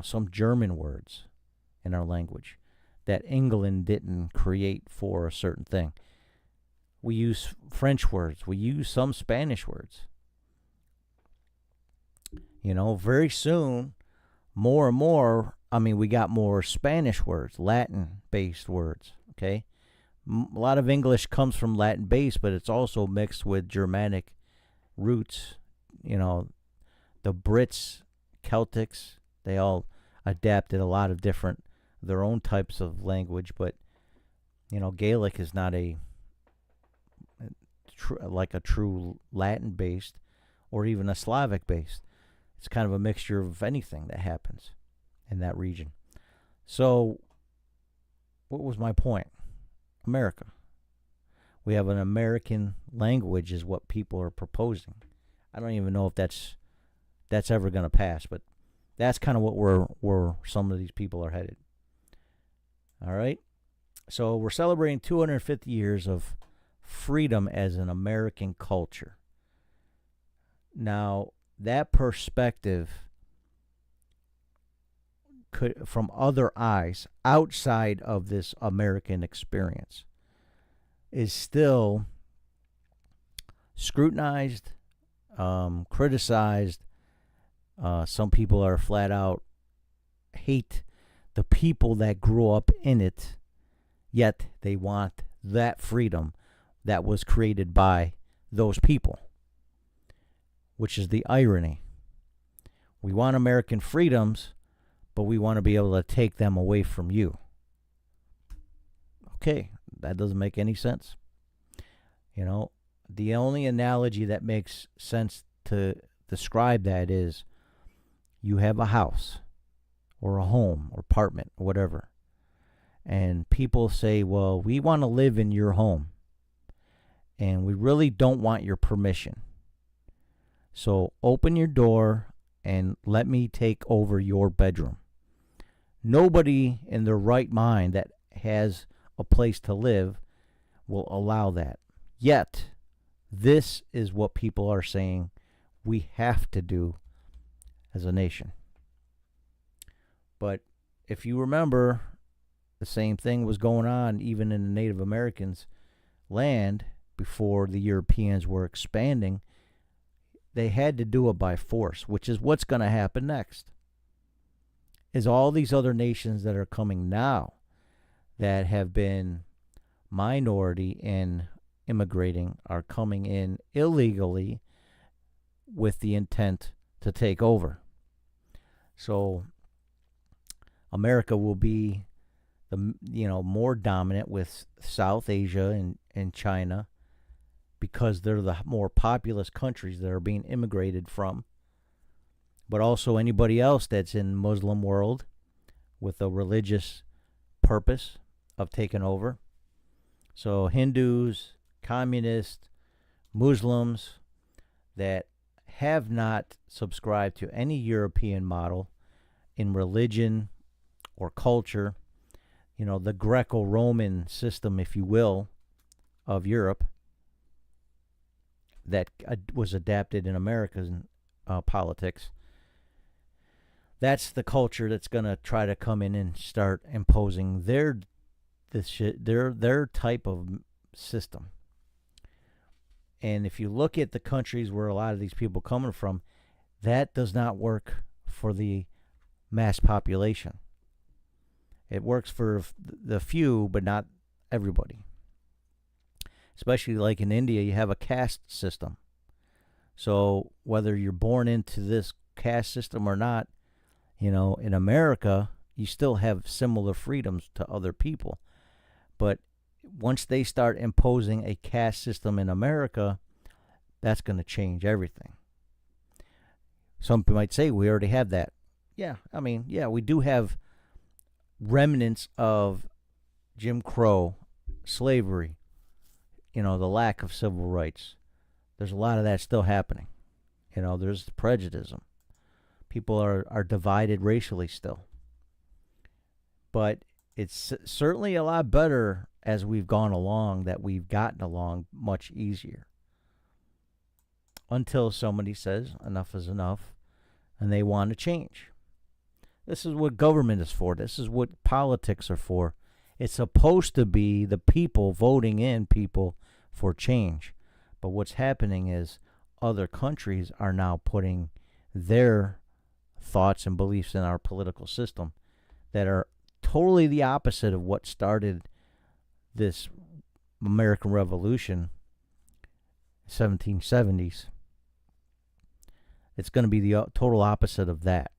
some German words in our language that England didn't create for a certain thing. We use French words. We use some Spanish words. Very soon, more and more, we got more Spanish words, Latin-based words, okay? A lot of English comes from Latin-based, but it's also mixed with Germanic roots. The Brits, Celtics, they all adapted a lot of different, their own types of language, but, Gaelic is not like a true Latin-based or even a Slavic-based. It's kind of a mixture of anything that happens in that region. So, what was my point? America. We have an American language is what people are proposing. I don't even know if that's ever going to pass, but that's kind of what where some of these people are headed. All right? So, we're celebrating 250 years of freedom as an American culture. Now, that perspective could, from other eyes outside of this American experience, is still scrutinized, criticized. Some people are flat out hate the people that grew up in it, yet they want that freedom that was created by those people, which is the irony. We want American freedoms, but we want to be able to take them away from you. Okay, that doesn't make any sense. The only analogy that makes sense to describe that is you have a house or a home or apartment or whatever, and people say, well, we want to live in your home, and we really don't want your permission. So open your door and let me take over your bedroom. Nobody in their right mind that has a place to live will allow that. Yet, this is what people are saying we have to do as a nation. But if you remember, the same thing was going on even in the Native Americans' land before the Europeans were expanding. They had to do it by force, which is what's going to happen next. Is all these other nations that are coming now that have been minority in immigrating are coming in illegally with the intent to take over. So America will be more dominant with South Asia and China, because they're the more populous countries that are being immigrated from. But also anybody else that's in Muslim world with a religious purpose of taking over. So Hindus, communists, Muslims, that have not subscribed to any European model in religion or culture, the Greco-Roman system, if you will, of Europe that was adapted in American politics. That's the culture that's going to try to come in and start imposing their type of system. And if you look at the countries where a lot of these people are coming from, that does not work for the mass population. It works for the few, but not everybody. Especially like in India, you have a caste system. So whether you're born into this caste system or not, in America, you still have similar freedoms to other people. But once they start imposing a caste system in America, that's going to change everything. Some people might say we already have that. Yeah, we do have remnants of Jim Crow, slavery, the lack of civil rights. There's a lot of that still happening. There's prejudice. People are divided racially still. But it's certainly a lot better as we've gone along, that we've gotten along much easier. Until somebody says enough is enough and they want to change. This is what government is for. This is what politics are for. It's supposed to be the people voting in people for change. But what's happening is other countries are now putting their thoughts and beliefs in our political system that are totally the opposite of what started this American Revolution, 1770s. It's going to be the total opposite of that.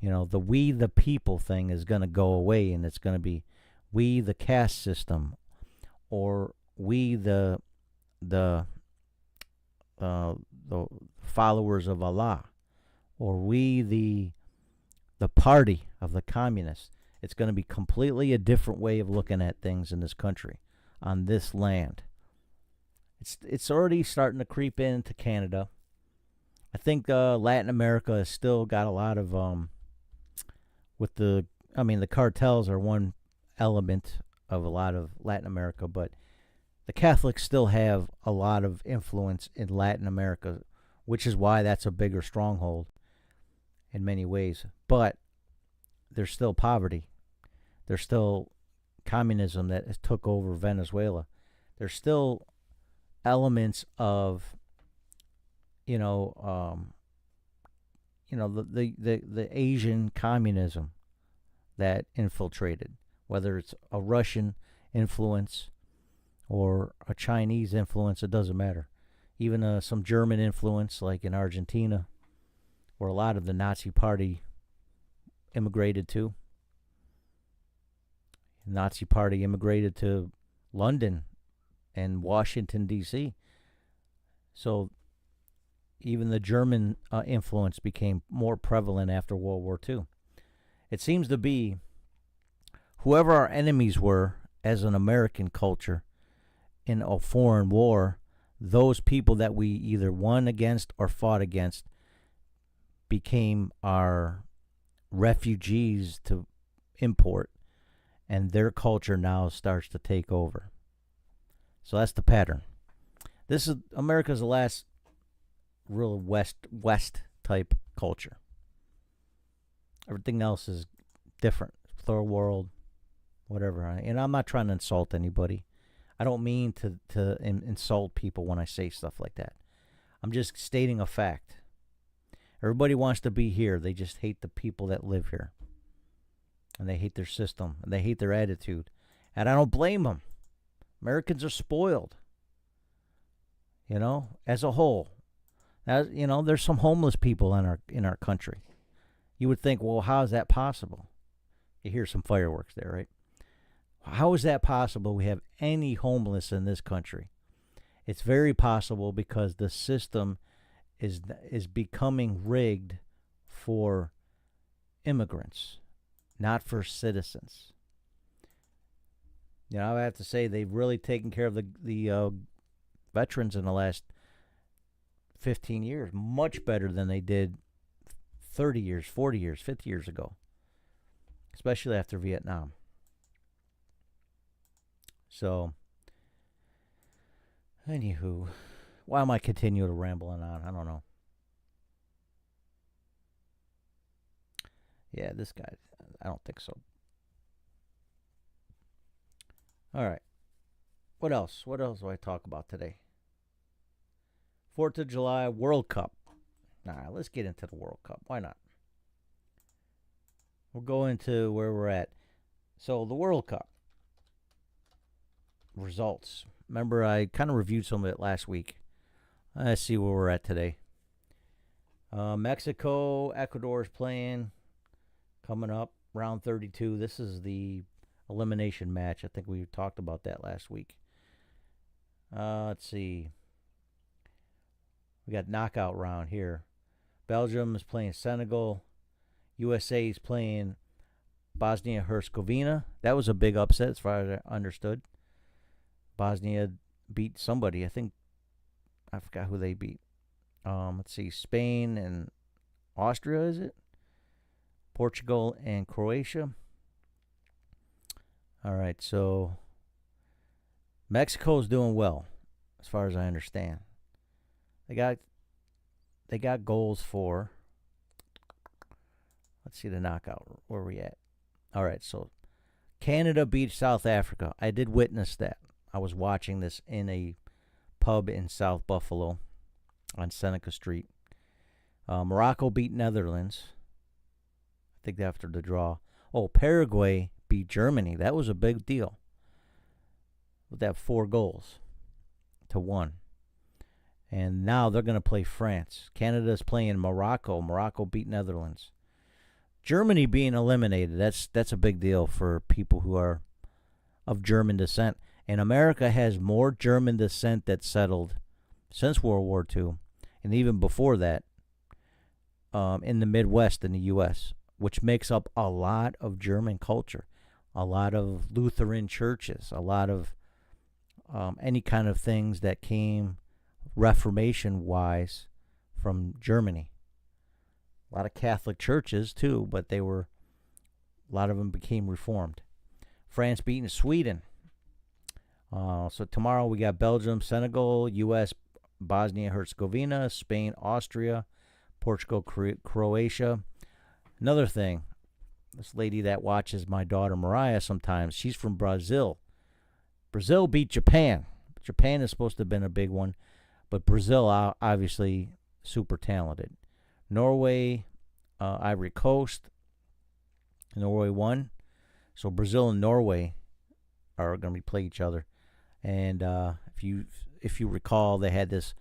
The we the people thing is going to go away, and it's going to be we the caste system, or we the followers of Allah, or we the party of the communists. It's going to be completely a different way of looking at things in this country, on this land. It's already starting to creep into Canada. I think Latin America has still got a lot of the cartels are one element of a lot of Latin America, but the Catholics still have a lot of influence in Latin America, which is why that's a bigger stronghold in many ways. But there's still poverty. There's still communism that has took over Venezuela. There's still elements of the Asian communism that infiltrated, whether it's a Russian influence or a Chinese influence, it doesn't matter. Even some German influence, like in Argentina, where a lot of the Nazi Party immigrated to. The Nazi Party immigrated to London and Washington, D.C. So even the German influence became more prevalent after World War II. It seems to be whoever our enemies were as an American culture in a foreign war, those people that we either won against or fought against became our refugees to import, and their culture now starts to take over. So that's the pattern. This is America's the last real West type culture. Everything else is different. Third world, whatever. And I'm not trying to insult anybody. I don't mean to insult people when I say stuff like that. I'm just stating a fact. Everybody wants to be here. They just hate the people that live here. And they hate their system. And they hate their attitude. And I don't blame them. Americans are spoiled. As a whole. There's some homeless people in our country. You would think, well, how is that possible? You hear some fireworks there, right? How is that possible we have any homeless in this country? It's very possible because the system is becoming rigged for immigrants, not for citizens. I have to say they've really taken care of the veterans in the last 15 years, much better than they did 30 years, 40 years, 50 years ago, especially after Vietnam. So, anywho, why am I continuing to rambling on? I don't know. Yeah, this guy, I don't think so. All right. What else? What else do I talk about today? 4th of July World Cup. Nah, let's get into the World Cup. Why not? We'll go into where we're at. So, the World Cup results. Remember, I kind of reviewed some of it last week. Let's see where we're at today. Mexico, Ecuador is playing. Coming up, round 32. This is the elimination match. I think we talked about that last week. Let's see. We got knockout round here. Belgium is playing Senegal. USA is playing Bosnia-Herzegovina. That was a big upset as far as I understood. Bosnia beat somebody. I forgot who they beat. Let's see. Spain and Austria, is it? Portugal and Croatia. All right, so Mexico's doing well, as far as I understand. They got goals for. Let's see the knockout. Where are we at? All right, so Canada beat South Africa. I did witness that. I was watching this in a pub in South Buffalo on Seneca Street. Morocco beat Netherlands. I think after the draw. Oh, Paraguay beat Germany. That was a big deal. With that 4 goals to 1. And now they're going to play France. Canada's playing Morocco. Morocco beat Netherlands. Germany being eliminated. That's a big deal for people who are of German descent. And America has more German descent that settled since World War II, and even before that, in the Midwest in the U.S., which makes up a lot of German culture, a lot of Lutheran churches, a lot of any kind of things that came Reformation-wise from Germany. A lot of Catholic churches, too, but a lot of them became Reformed. France beating Sweden. So tomorrow we got Belgium, Senegal, U.S., Bosnia-Herzegovina, Spain, Austria, Portugal, Croatia. Another thing, this lady that watches my daughter Mariah sometimes, she's from Brazil. Brazil beat Japan. Japan is supposed to have been a big one, but Brazil obviously super talented. Norway, Ivory Coast. Norway won. So Brazil and Norway are going to play each other. And if you recall, they had this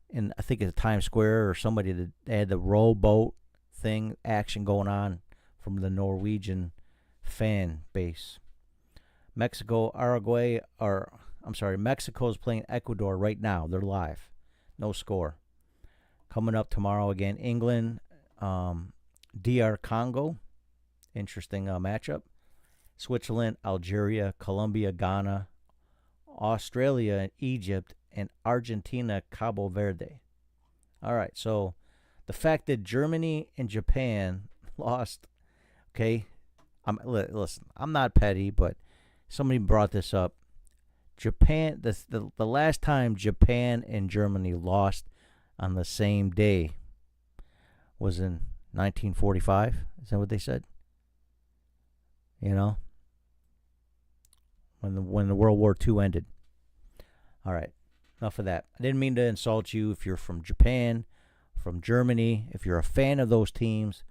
in, I think it's Times Square or somebody that had the rowboat thing action going on from the Norwegian fan base. Mexico's playing Ecuador right now. They're live. No score. Coming up tomorrow again, England, DR Congo. Interesting matchup. Switzerland, Algeria, Colombia, Ghana, Australia, Egypt, and Argentina, Cabo Verde. All right, so the fact that Germany and Japan lost, okay, listen, I'm not petty, but somebody brought this up. Japan, the last time Japan and Germany lost on the same day was in 1945. Is that what they said? You know, when the World War II ended. All right, enough of that. I didn't mean to insult you if you're from Japan, from Germany, if you're a fan of those teams.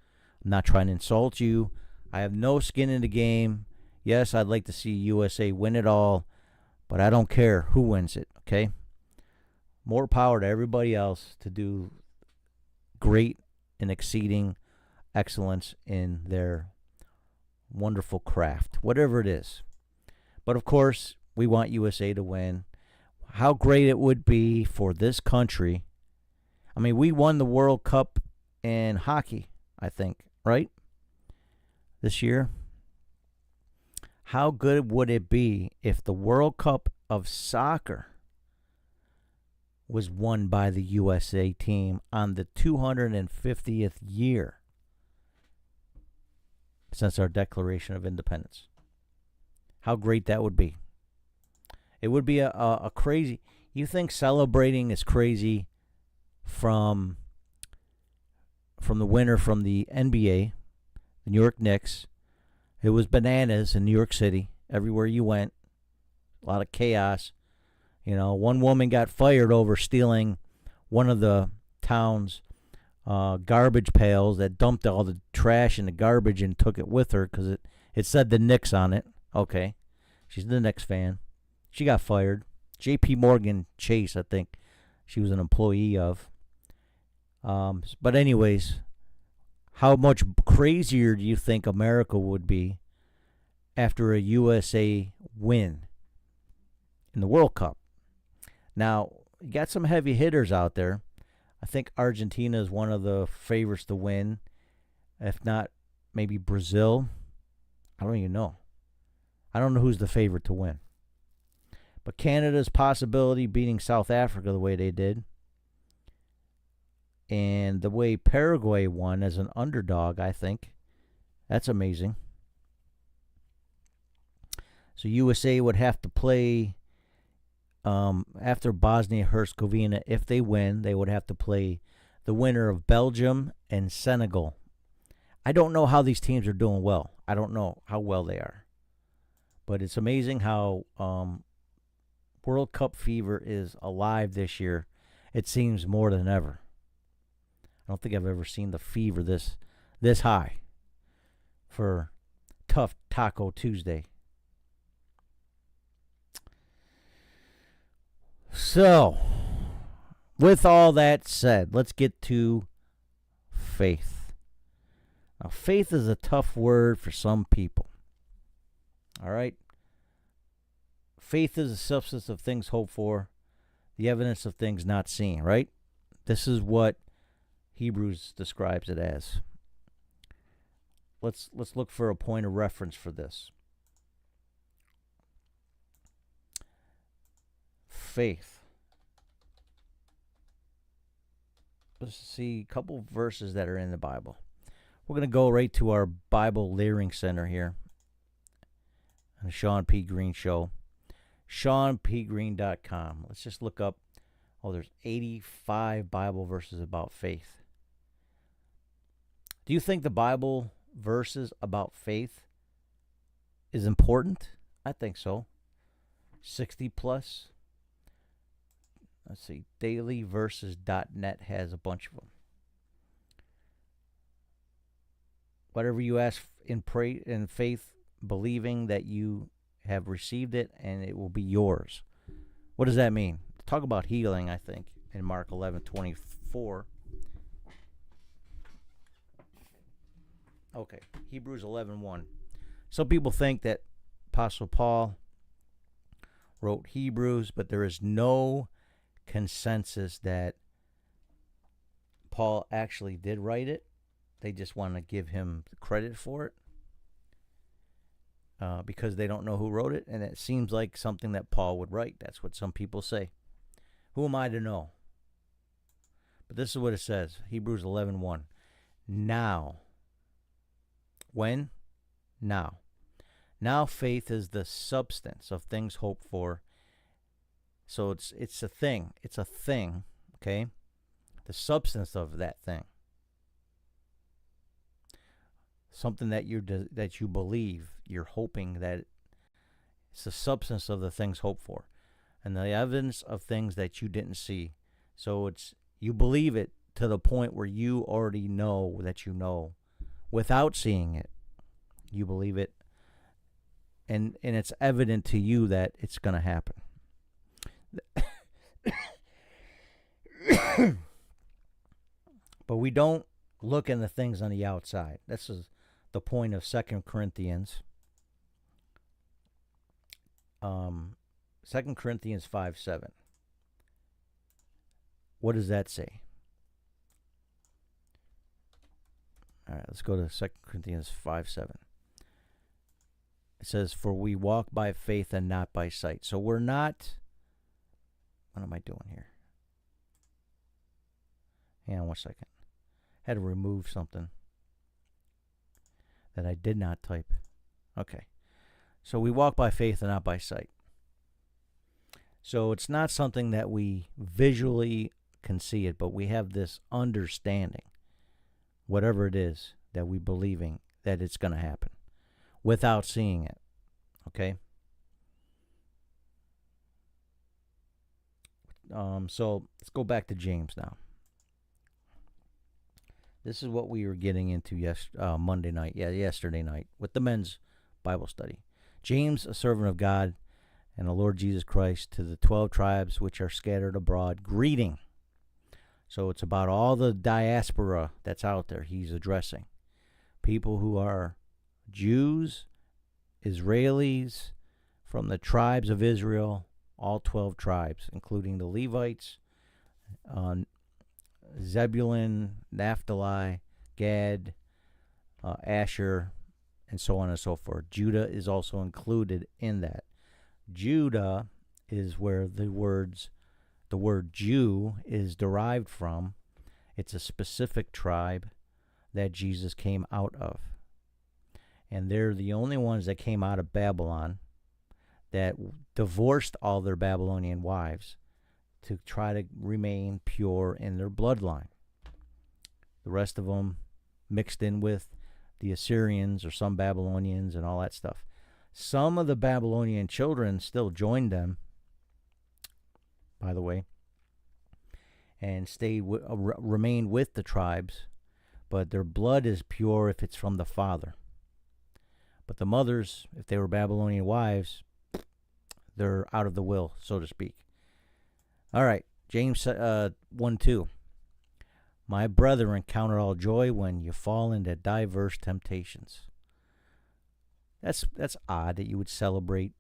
I'm not trying to insult you. I have no skin in the game. Yes, I'd like to see USA win it all, but I don't care who wins it, okay? More power to everybody else to do great and exceeding excellence in their wonderful craft, whatever it is. But, of course, we want USA to win. How great it would be for this country. I mean, we won the World Cup in hockey, I think, right? This year. How good would it be if the World Cup of soccer was won by the USA team on the 250th year since our Declaration of Independence. How great that would be. It would be a crazy... You think celebrating is crazy from the winner from the NBA, the New York Knicks. It was bananas in New York City. Everywhere you went, a lot of chaos. One woman got fired over stealing one of the town's garbage pails that dumped all the trash in the garbage and took it with her because it said the Knicks on it. Okay. She's the Knicks fan. She got fired. J.P. Morgan Chase, I think she was an employee of. But anyways, how much crazier do you think America would be after a USA win in the World Cup? Now, you got some heavy hitters out there. I think Argentina is one of the favorites to win. If not, maybe Brazil. I don't even know. I don't know who's the favorite to win. But Canada's possibility beating South Africa the way they did, and the way Paraguay won as an underdog, I think, that's amazing. So USA would have to play after Bosnia-Herzegovina. If they win, they would have to play the winner of Belgium and Senegal. I don't know how these teams are doing well. I don't know how well they are. But it's amazing how World Cup fever is alive this year. It seems more than ever. I don't think I've ever seen the fever this high for Tough Taco Tuesday. So, with all that said, let's get to faith. Now, faith is a tough word for some people. All right? Faith is the substance of things hoped for, the evidence of things not seen, right? This is what Hebrews describes it as. Let's look for a point of reference for this. Faith. Let's see a couple verses that are in the Bible. We're going to go right to our Bible Learning Center here on the Shawn P. Greene Show. ShawnPGreene.com. Let's just look up. Oh, there's 85 Bible verses about faith. Do you think the Bible verses about faith is important? I think so. 60 plus. Let's see. Dailyverses.net has a bunch of them. Whatever you ask in faith, believing that you have received it and it will be yours. What does that mean? Talk about healing, I think, in Mark 11:24. Okay, Hebrews 11:1. Some people think that Apostle Paul wrote Hebrews, but there is no consensus that Paul actually did write it. They just want to give him credit for it. Because they don't know who wrote it, and it seems like something that Paul would write. That's what some people say. Who am I to know? But this is what it says, Hebrews 11:1. Now. When? Now. Now faith is the substance of things hoped for. So it's a thing. It's a thing, okay? The substance of that thing. Something that you believe, you're hoping that it's the substance of the things hoped for, and the evidence of things that you didn't see. So you believe it to the point where you already know that you know, without seeing it. You believe it, and it's evident to you that it's going to happen. But we don't look in the things on the outside. This is the point of 2 Corinthians. 2 Corinthians 5:7. What does that say? All right, let's go to 2 Corinthians 5:7. It says, "For we walk by faith and not by sight." So we're not... What am I doing here? Hang on 1 second. Had to remove something that I did not type. Okay. So we walk by faith and not by sight. So it's not something that we visually can see it, but we have this understanding, whatever it is that we believing that it's going to happen without seeing it. Okay? So let's go back to James now. This is what we were getting into yesterday night with the men's Bible study. James, a servant of God and the Lord Jesus Christ, to the 12 tribes which are scattered abroad, greeting. So it's about all the diaspora that's out there he's addressing. People who are Jews, Israelis, from the tribes of Israel, all 12 tribes, including the Levites, Zebulun, Naphtali, Gad, Asher, and so on and so forth. Judah is also included in that. Judah is where the word Jew is derived from. It's a specific tribe that Jesus came out of. And they're the only ones that came out of Babylon that divorced all their Babylonian wives to try to remain pure in their bloodline. The rest of them mixed in with the Assyrians or some Babylonians and all that stuff. Some of the Babylonian children still joined them, by the way, and remained with the tribes, but their blood is pure if it's from the father. But the mothers, if they were Babylonian wives, they're out of the will, so to speak. All right, James 1:2. My brethren, count it all joy when you fall into diverse temptations. That's odd that you would celebrate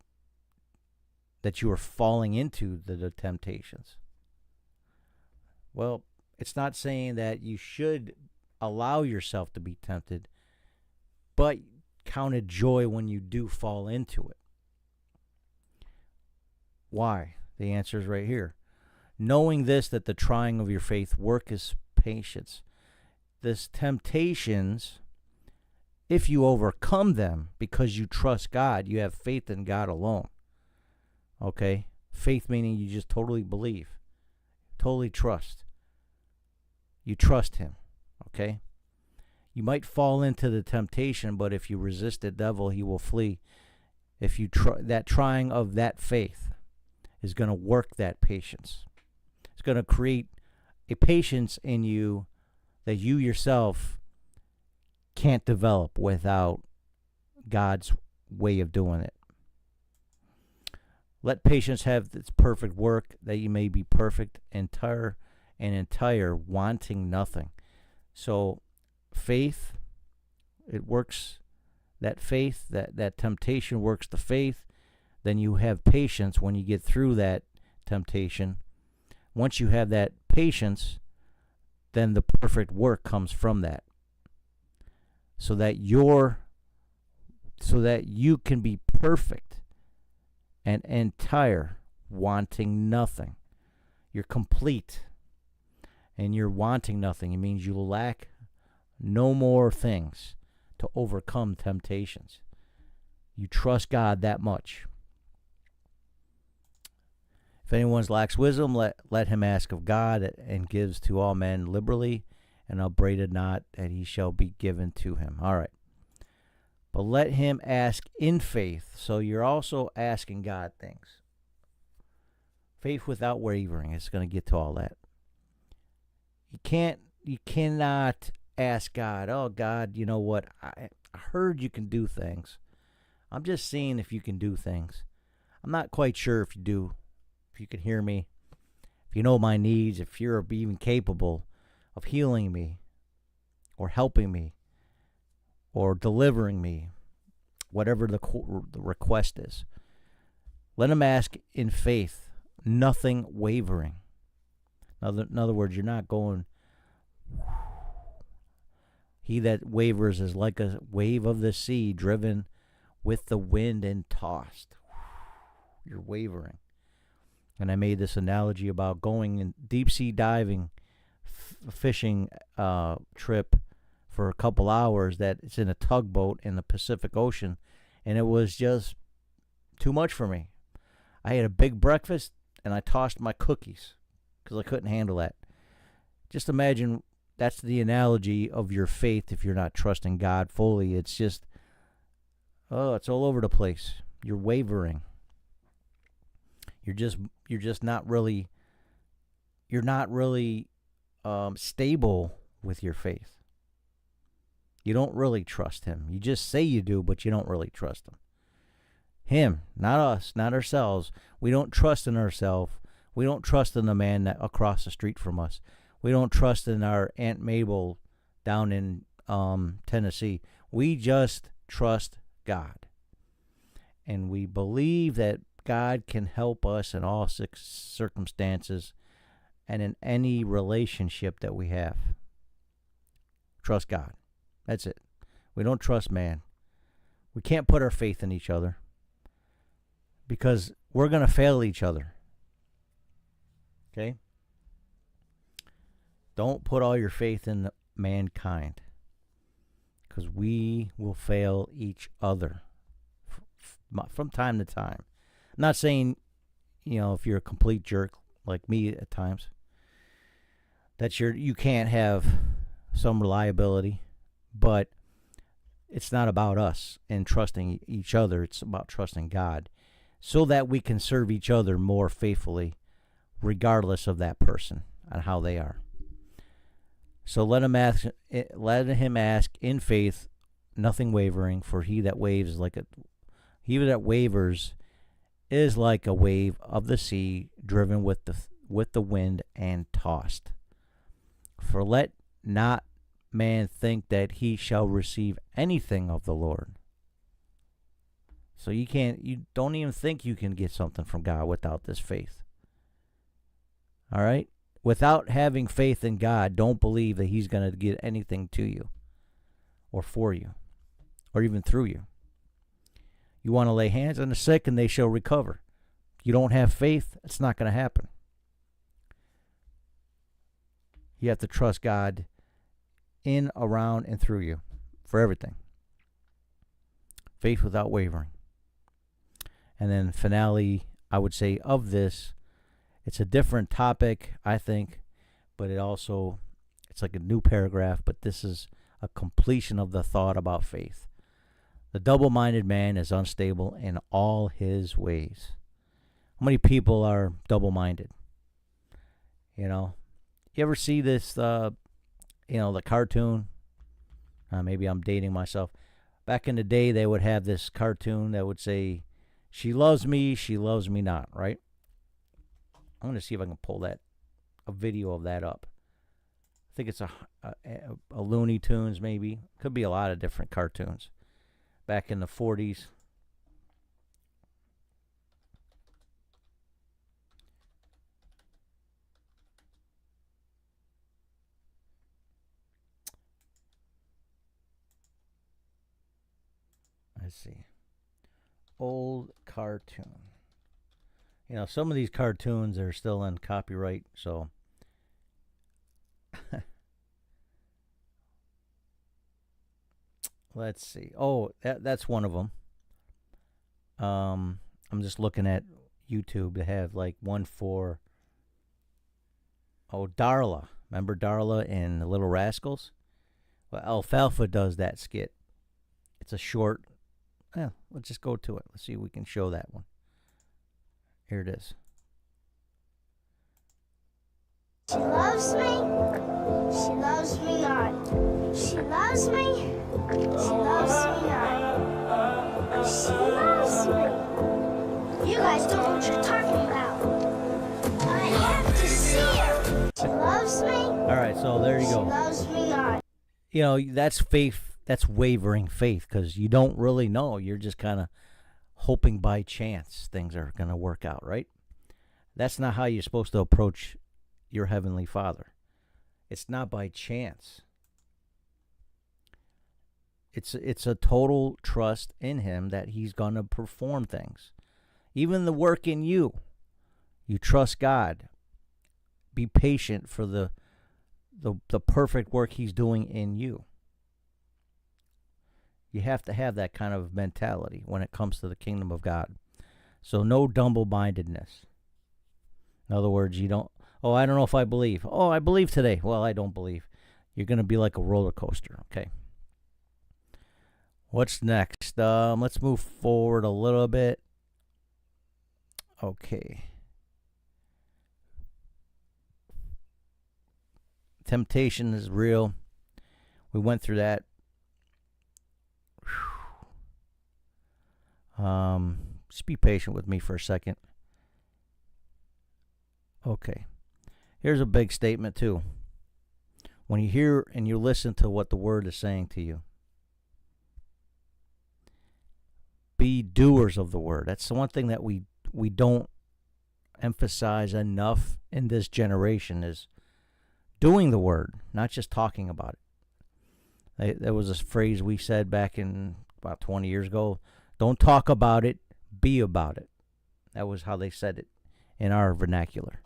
that you are falling into the temptations. Well, it's not saying that you should allow yourself to be tempted, but count it joy when you do fall into it. Why? The answer is right here. Knowing this, that the trying of your faith worketh patience. This temptations, if you overcome them because you trust God, you have faith in God alone. Okay? Faith meaning you just totally believe. Totally trust. You trust Him. Okay? You might fall into the temptation, but if you resist the devil, he will flee. If you that trying of that faith is going to work that patience. It's going to create a patience in you that you yourself can't develop without God's way of doing it. Let patience have its perfect work, that you may be perfect, entire, wanting nothing. So faith, it works, that faith, that temptation works the faith. Then you have patience when you get through that temptation. Once you have that patience, then the perfect work comes from that. So that you can be perfect and entire, wanting nothing. You're complete and you're wanting nothing. It means you lack no more things to overcome temptations. You trust God that much. If anyone lacks wisdom, let him ask of God, and gives to all men liberally, and upbraided not, that he shall be given to him. All right. But let him ask in faith. So you're also asking God things. Faith without wavering. It's going to get to all that. You cannot ask God, oh God, you know what? I heard you can do things. I'm just seeing if you can do things. I'm not quite sure if you do. If you can hear me, if you know my needs, if you're even capable of healing me or helping me or delivering me, whatever the request is. Let him ask in faith, nothing wavering. In other words, you're not going, he that wavers is like a wave of the sea driven with the wind and tossed. You're wavering. And I made this analogy about going in deep sea diving fishing trip for a couple hours that it's in a tugboat in the Pacific Ocean, and it was just too much for me. I had a big breakfast, and I tossed my cookies because I couldn't handle that. Just imagine that's the analogy of your faith if you're not trusting God fully. It's just, it's all over the place. You're wavering. You're just not really, stable with your faith. You don't really trust him. You just say you do, but you don't really trust him. Him, not us, not ourselves. We don't trust in ourselves. We don't trust in the man that across the street from us. We don't trust in our Aunt Mabel down in Tennessee. We just trust God. And we believe that God can help us in all circumstances and in any relationship that we have. Trust God. That's it. We don't trust man. We can't put our faith in each other because we're going to fail each other. Okay? Don't put all your faith in mankind because we will fail each other from time to time. I'm not saying, if you're a complete jerk like me at times, that you can't have some reliability, but it's not about us and trusting each other. It's about trusting God so that we can serve each other more faithfully regardless of that person and how they are. So let him ask in faith, nothing wavering, for he that wavers is like a wave of the sea, driven with the wind and tossed. For let not man think that he shall receive anything of the Lord. So you don't even think you can get something from God without this faith. All right? Without having faith in God, don't believe that he's going to get anything to you or for you or even through you. You want to lay hands on the sick and they shall recover. You don't have faith, it's not going to happen. You have to trust God in, around, and through you for everything. Faith without wavering. And then finale, I would say, of this, it's a different topic, I think, but it's like a new paragraph, but this is a completion of the thought about faith. The double-minded man is unstable in all his ways. How many people are double-minded? You ever see this, the cartoon? Maybe I'm dating myself. Back in the day, they would have this cartoon that would say, she loves me not, right? I'm going to see if I can pull a video of that up. I think it's a Looney Tunes, maybe. Could be a lot of different cartoons. Back in the 40s. Let's see. Old cartoon. Some of these cartoons are still in copyright, so let's see. Oh, that's one of them. I'm just looking at YouTube to have like one for Darla. Remember Darla in The Little Rascals? Well, Alfalfa does that skit. It's a short. Let's just go to it. Let's see if we can show that one. Here it is. She loves me. She loves me not. She loves me. She loves me not. She loves me. You guys don't know what you're talking about. I have to see her. She loves me. All right, so there you go. She loves me not. That's faith. That's wavering faith because you don't really know. You're just kind of hoping by chance things are going to work out, right? That's not how you're supposed to approach your Heavenly Father. It's not by chance. It's a total trust in Him that He's going to perform things. Even the work in you. You trust God. Be patient for the the perfect work he's doing in you. You have to have that kind of mentality when it comes to the kingdom of God. So no double-mindedness. In other words, you don't, oh, I don't know if I believe. Oh, I believe today. Well, I don't believe. You're going to be like a roller coaster, okay? What's next? Let's move forward a little bit. Okay. Temptation is real. We went through that. Just be patient with me for a second. Okay. Here's a big statement too. When you hear and you listen to what the word is saying to you, be doers of the word. That's the one thing that we don't emphasize enough in this generation is doing the word, not just talking about it. There was a phrase we said back in about 20 years ago, don't talk about it, be about it. That was how they said it in our vernacular.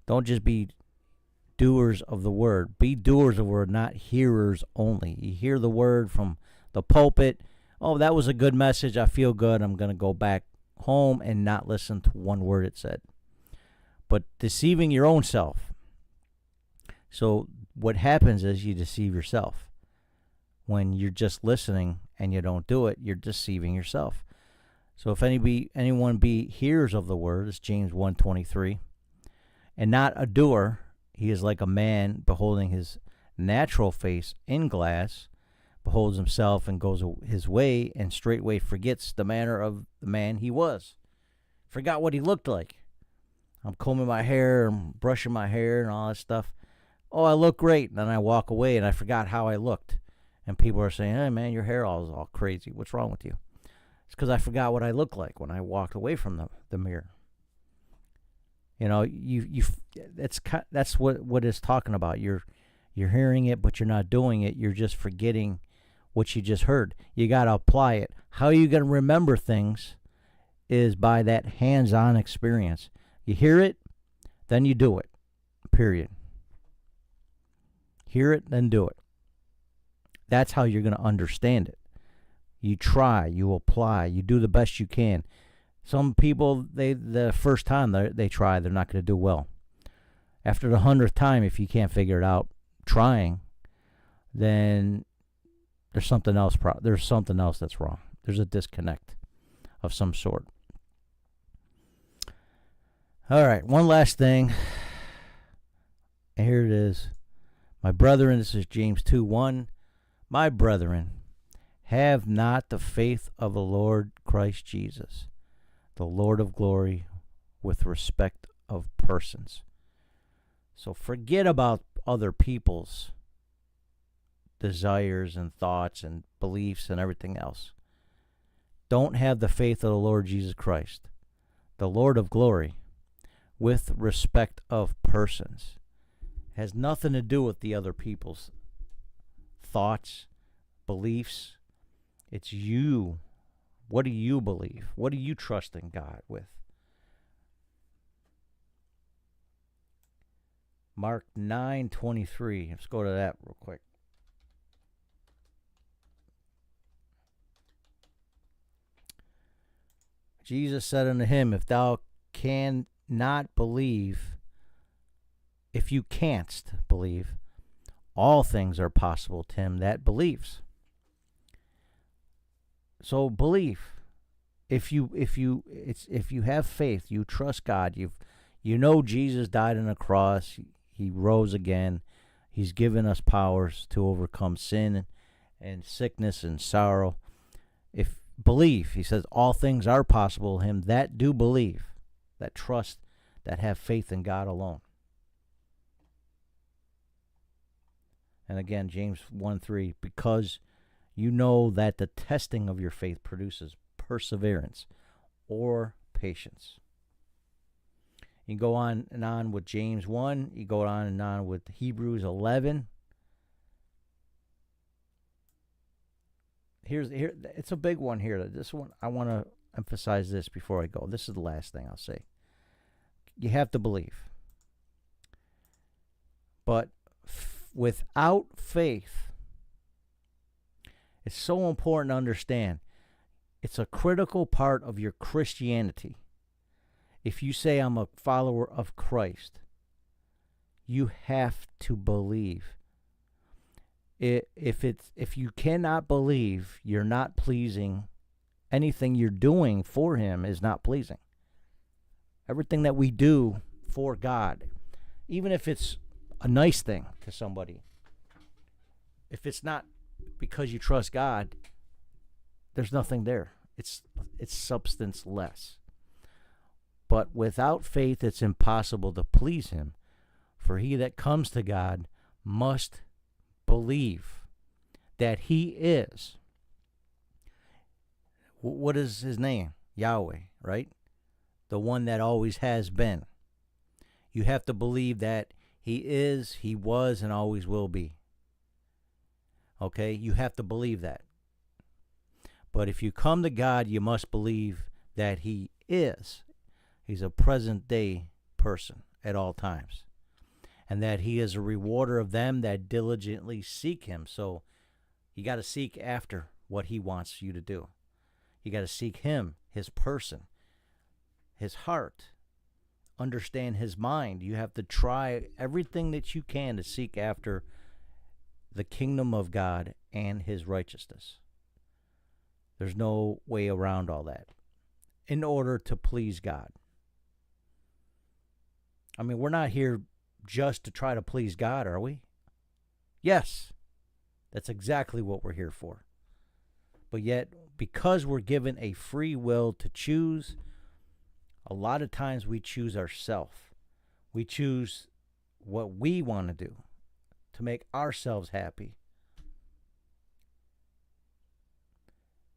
Don't just be doers of the word. Be doers of the word, not hearers only. You hear the word from the pulpit. Oh, that was a good message. I feel good. I'm going to go back home and not listen to one word it said. But deceiving your own self. So what happens is you deceive yourself. When you're just listening and you don't do it, you're deceiving yourself. So if anyone be hearers of the word, it's James 1:23, and not a doer, he is like a man beholding his natural face in glass, beholds himself and goes his way, and straightway forgets the manner of the man he was. Forgot what he looked like. I'm combing my hair and brushing my hair and all that stuff. Oh, I look great. And then I walk away and I forgot how I looked. And people are saying, hey, man, your hair is all crazy. What's wrong with you? It's because I forgot what I looked like when I walked away from the mirror. You know, that's what it's talking about. You're hearing it, but you're not doing it. You're just forgetting what you just heard. You got to apply it. How are you going to remember things is by that hands-on experience. You hear it, then you do it, period. Hear it, then do it. That's how you're going to understand it. You try, you apply, you do the best you can. Some people, the first time they try, they're not going to do well. After the 100th time, if you can't figure it out trying, then there's something else. There's something else that's wrong. There's a disconnect of some sort. All right, one last thing. And here it is. My brethren, this is James 2:1. My brethren, have not the faith of the Lord Christ Jesus, the Lord of glory, with respect of persons. So forget about other people's desires and thoughts and beliefs and everything else. Don't have the faith of the Lord Jesus Christ, the Lord of glory, with respect of persons. It has nothing to do with the other people's thoughts, beliefs. It's you. What do you believe? What do you trust in God with? Mark 9:23. Let's go to that real quick. Jesus said unto him, if thou cannot believe, if you canst believe, all things are possible to him that believes. So believe. If you have faith, you trust God. You know Jesus died on the cross. He rose again. He's given us powers to overcome sin and sickness and sorrow. If believe, he says, all things are possible to him that do believe, that trust, that have faith in God alone. And again, James 1:3, because you know that the testing of your faith produces perseverance or patience. You go on and on with James 1. You go on and on with Hebrews 11. Here, it's a big one here. This one, I want to emphasize this before I go. This is the last thing I'll say. You have to believe. But without faith, it's so important to understand. It's a critical part of your Christianity. If you say I'm a follower of Christ, you have to believe. If you cannot believe, you're not pleasing. Anything you're doing for him is not pleasing. Everything that we do for God, even if it's a nice thing to somebody, if it's not because you trust God, there's nothing there. It's substance-less. But without faith, it's impossible to please him. For he that comes to God must believe that he is. What is his name? Yahweh, right? The one that always has been. You have to believe that he is, he was, and always will be. Okay? You have to believe that. But if you come to God, you must believe that he is. He's a present-day person at all times. And that he is a rewarder of them that diligently seek him. So you got to seek after what he wants you to do. You got to seek him, his person, his heart. Understand his mind. You have to try everything that you can to seek after the kingdom of God and his righteousness. There's no way around all that in order to please God. I mean, we're not here just to try to please God, are we? Yes, that's exactly what we're here for. But yet, because we're given a free will to choose, a lot of times we choose ourselves. We choose what we want to do to make ourselves happy.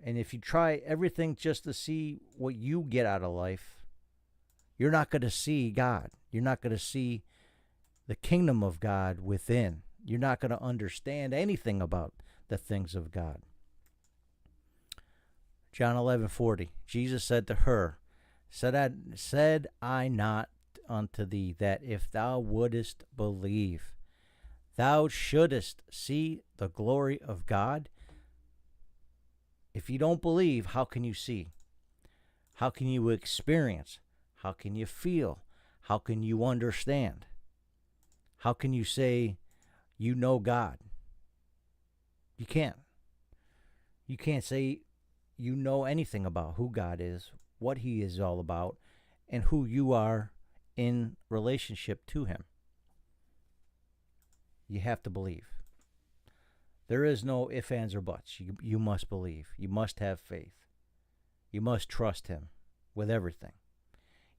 And if you try everything just to see what you get out of life, you're not going to see God. You're not going to see the kingdom of God within. You're not going to understand anything about the things of God. John 11:40. Jesus said to her, Said I not unto thee that if thou wouldest believe, thou shouldest see the glory of God? If you don't believe, how can you see? How can you experience? How can you feel? How can you understand? How can you say you know God? You can't. You can't say you know anything about who God is, what he is all about, and who you are in relationship to him. You have to believe. There is no ifs, ands, or buts. You must believe. You must have faith. You must trust him with everything.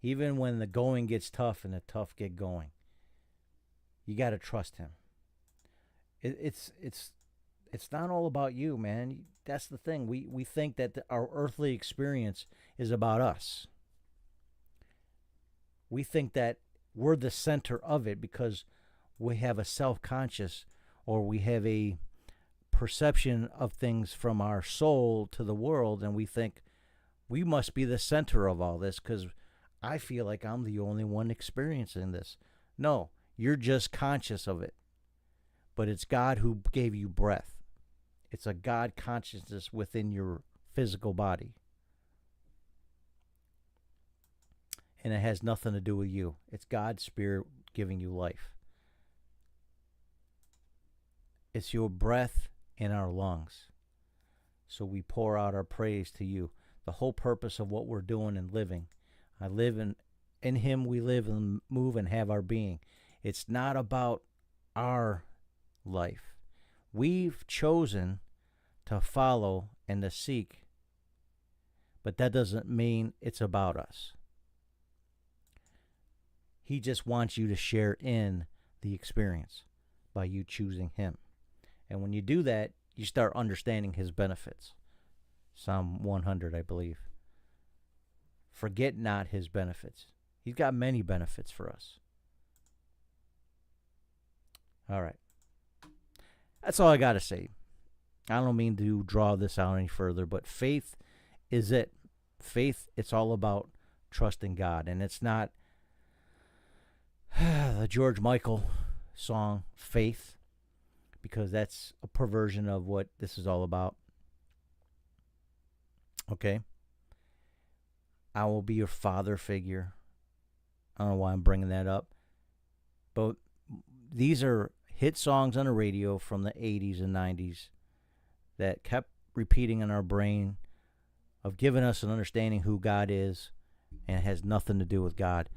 Even when the going gets tough and the tough get going, you got to trust him. It's not all about you, man. That's the thing. We think that our earthly experience is about us. We think that we're the center of it because we have a self-conscious, or we have a perception of things from our soul to the world, and we think we must be the center of all this because I feel like I'm the only one experiencing this. No, you're just conscious of it. But it's God who gave you breath. It's a God consciousness within your physical body. And it has nothing to do with you. It's God's Spirit giving you life. It's your breath in our lungs. So we pour out our praise to you. The whole purpose of what we're doing and living. I live in him we live and move and have our being. It's not about our life. We've chosen to follow and to seek, but that doesn't mean it's about us. He just wants you to share in the experience by you choosing him. And when you do that, you start understanding his benefits. Psalm 100, I believe. Forget not his benefits. He's got many benefits for us. All right. That's all I got to say. I don't mean to draw this out any further, but faith is it. Faith, it's all about trusting God. And it's not the George Michael song, Faith. because that's a perversion of what this is all about. Okay? I will be your father figure. I don't know why I'm bringing that up. But these are hit songs on the radio from the 80s and 90s that kept repeating in our brain of giving us an understanding who God is, and it has nothing to do with God.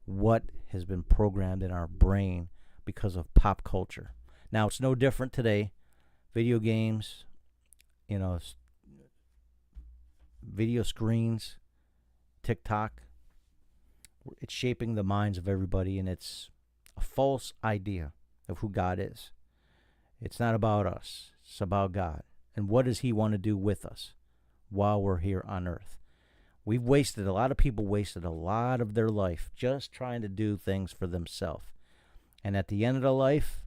What has been programmed in our brain because of pop culture. Now, it's no different today. Video games, video screens, TikTok, it's shaping the minds of everybody, and it's a false idea of who God is. It's not about us. It's about God. And what does he want to do with us while we're here on earth? A lot of people wasted a lot of their life just trying to do things for themselves. And at the end of their life,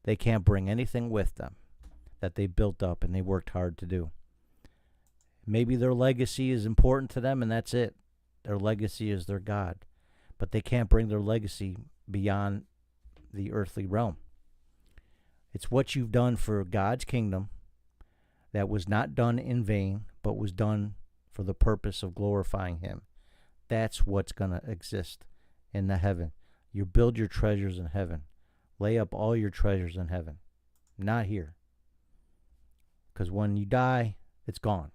they can't bring anything with them that they built up and they worked hard to do. Maybe their legacy is important to them, and that's it. Their legacy is their God. But they can't bring their legacy beyond the earthly realm. It's what you've done for God's kingdom that was not done in vain, but was done for the purpose of glorifying him. That's what's going to exist in the heaven. You build your treasures in heaven. Lay up all your treasures in heaven, not here. Because when you die, it's gone.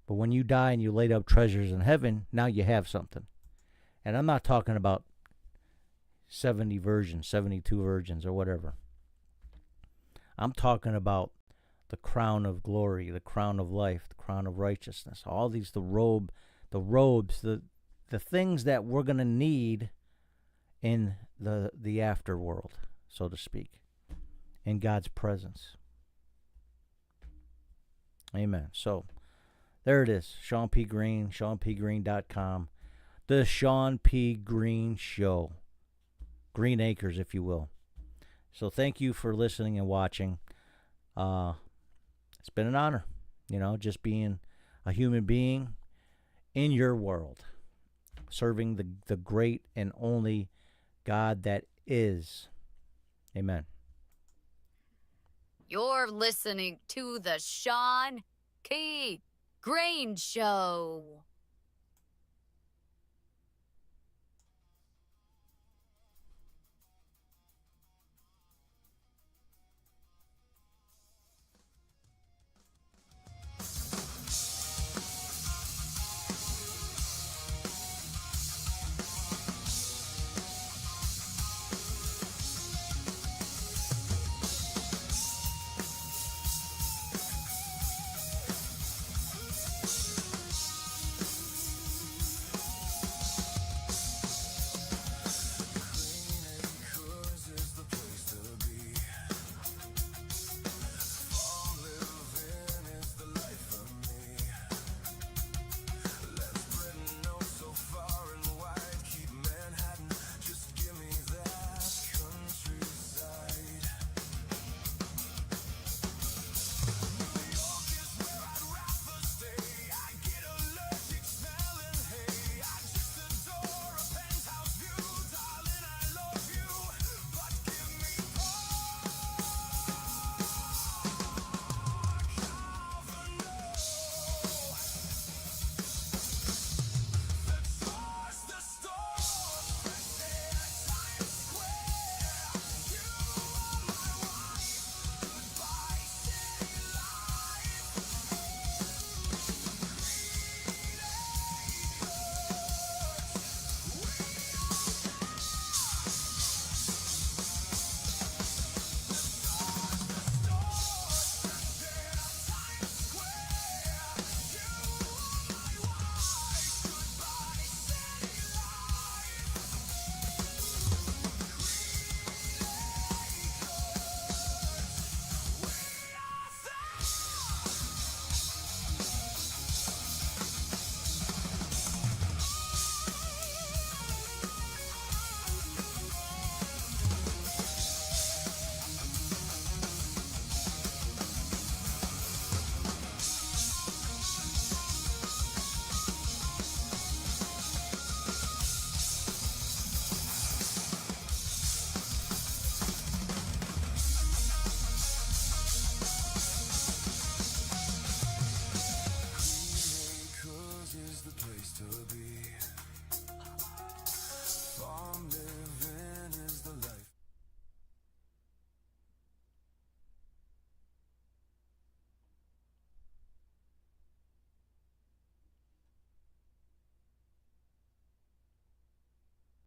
But when you die and you laid up treasures in heaven, now you have something. And I'm not talking about 70 virgins, 72 virgins, or whatever. I'm talking about the crown of glory, the crown of life, the crown of righteousness. All these, the robes, the things that we're going to need in the afterworld, so to speak, in God's presence. Amen. So there it is. Shawn P. Greene, ShawnPGreene.com. The Shawn P. Greene Show. Green Acres, if you will. So thank you for listening and watching. It's been an honor, just being a human being in your world, serving the great and only God that is. Amen. You're listening to the Shawn P. Greene Show.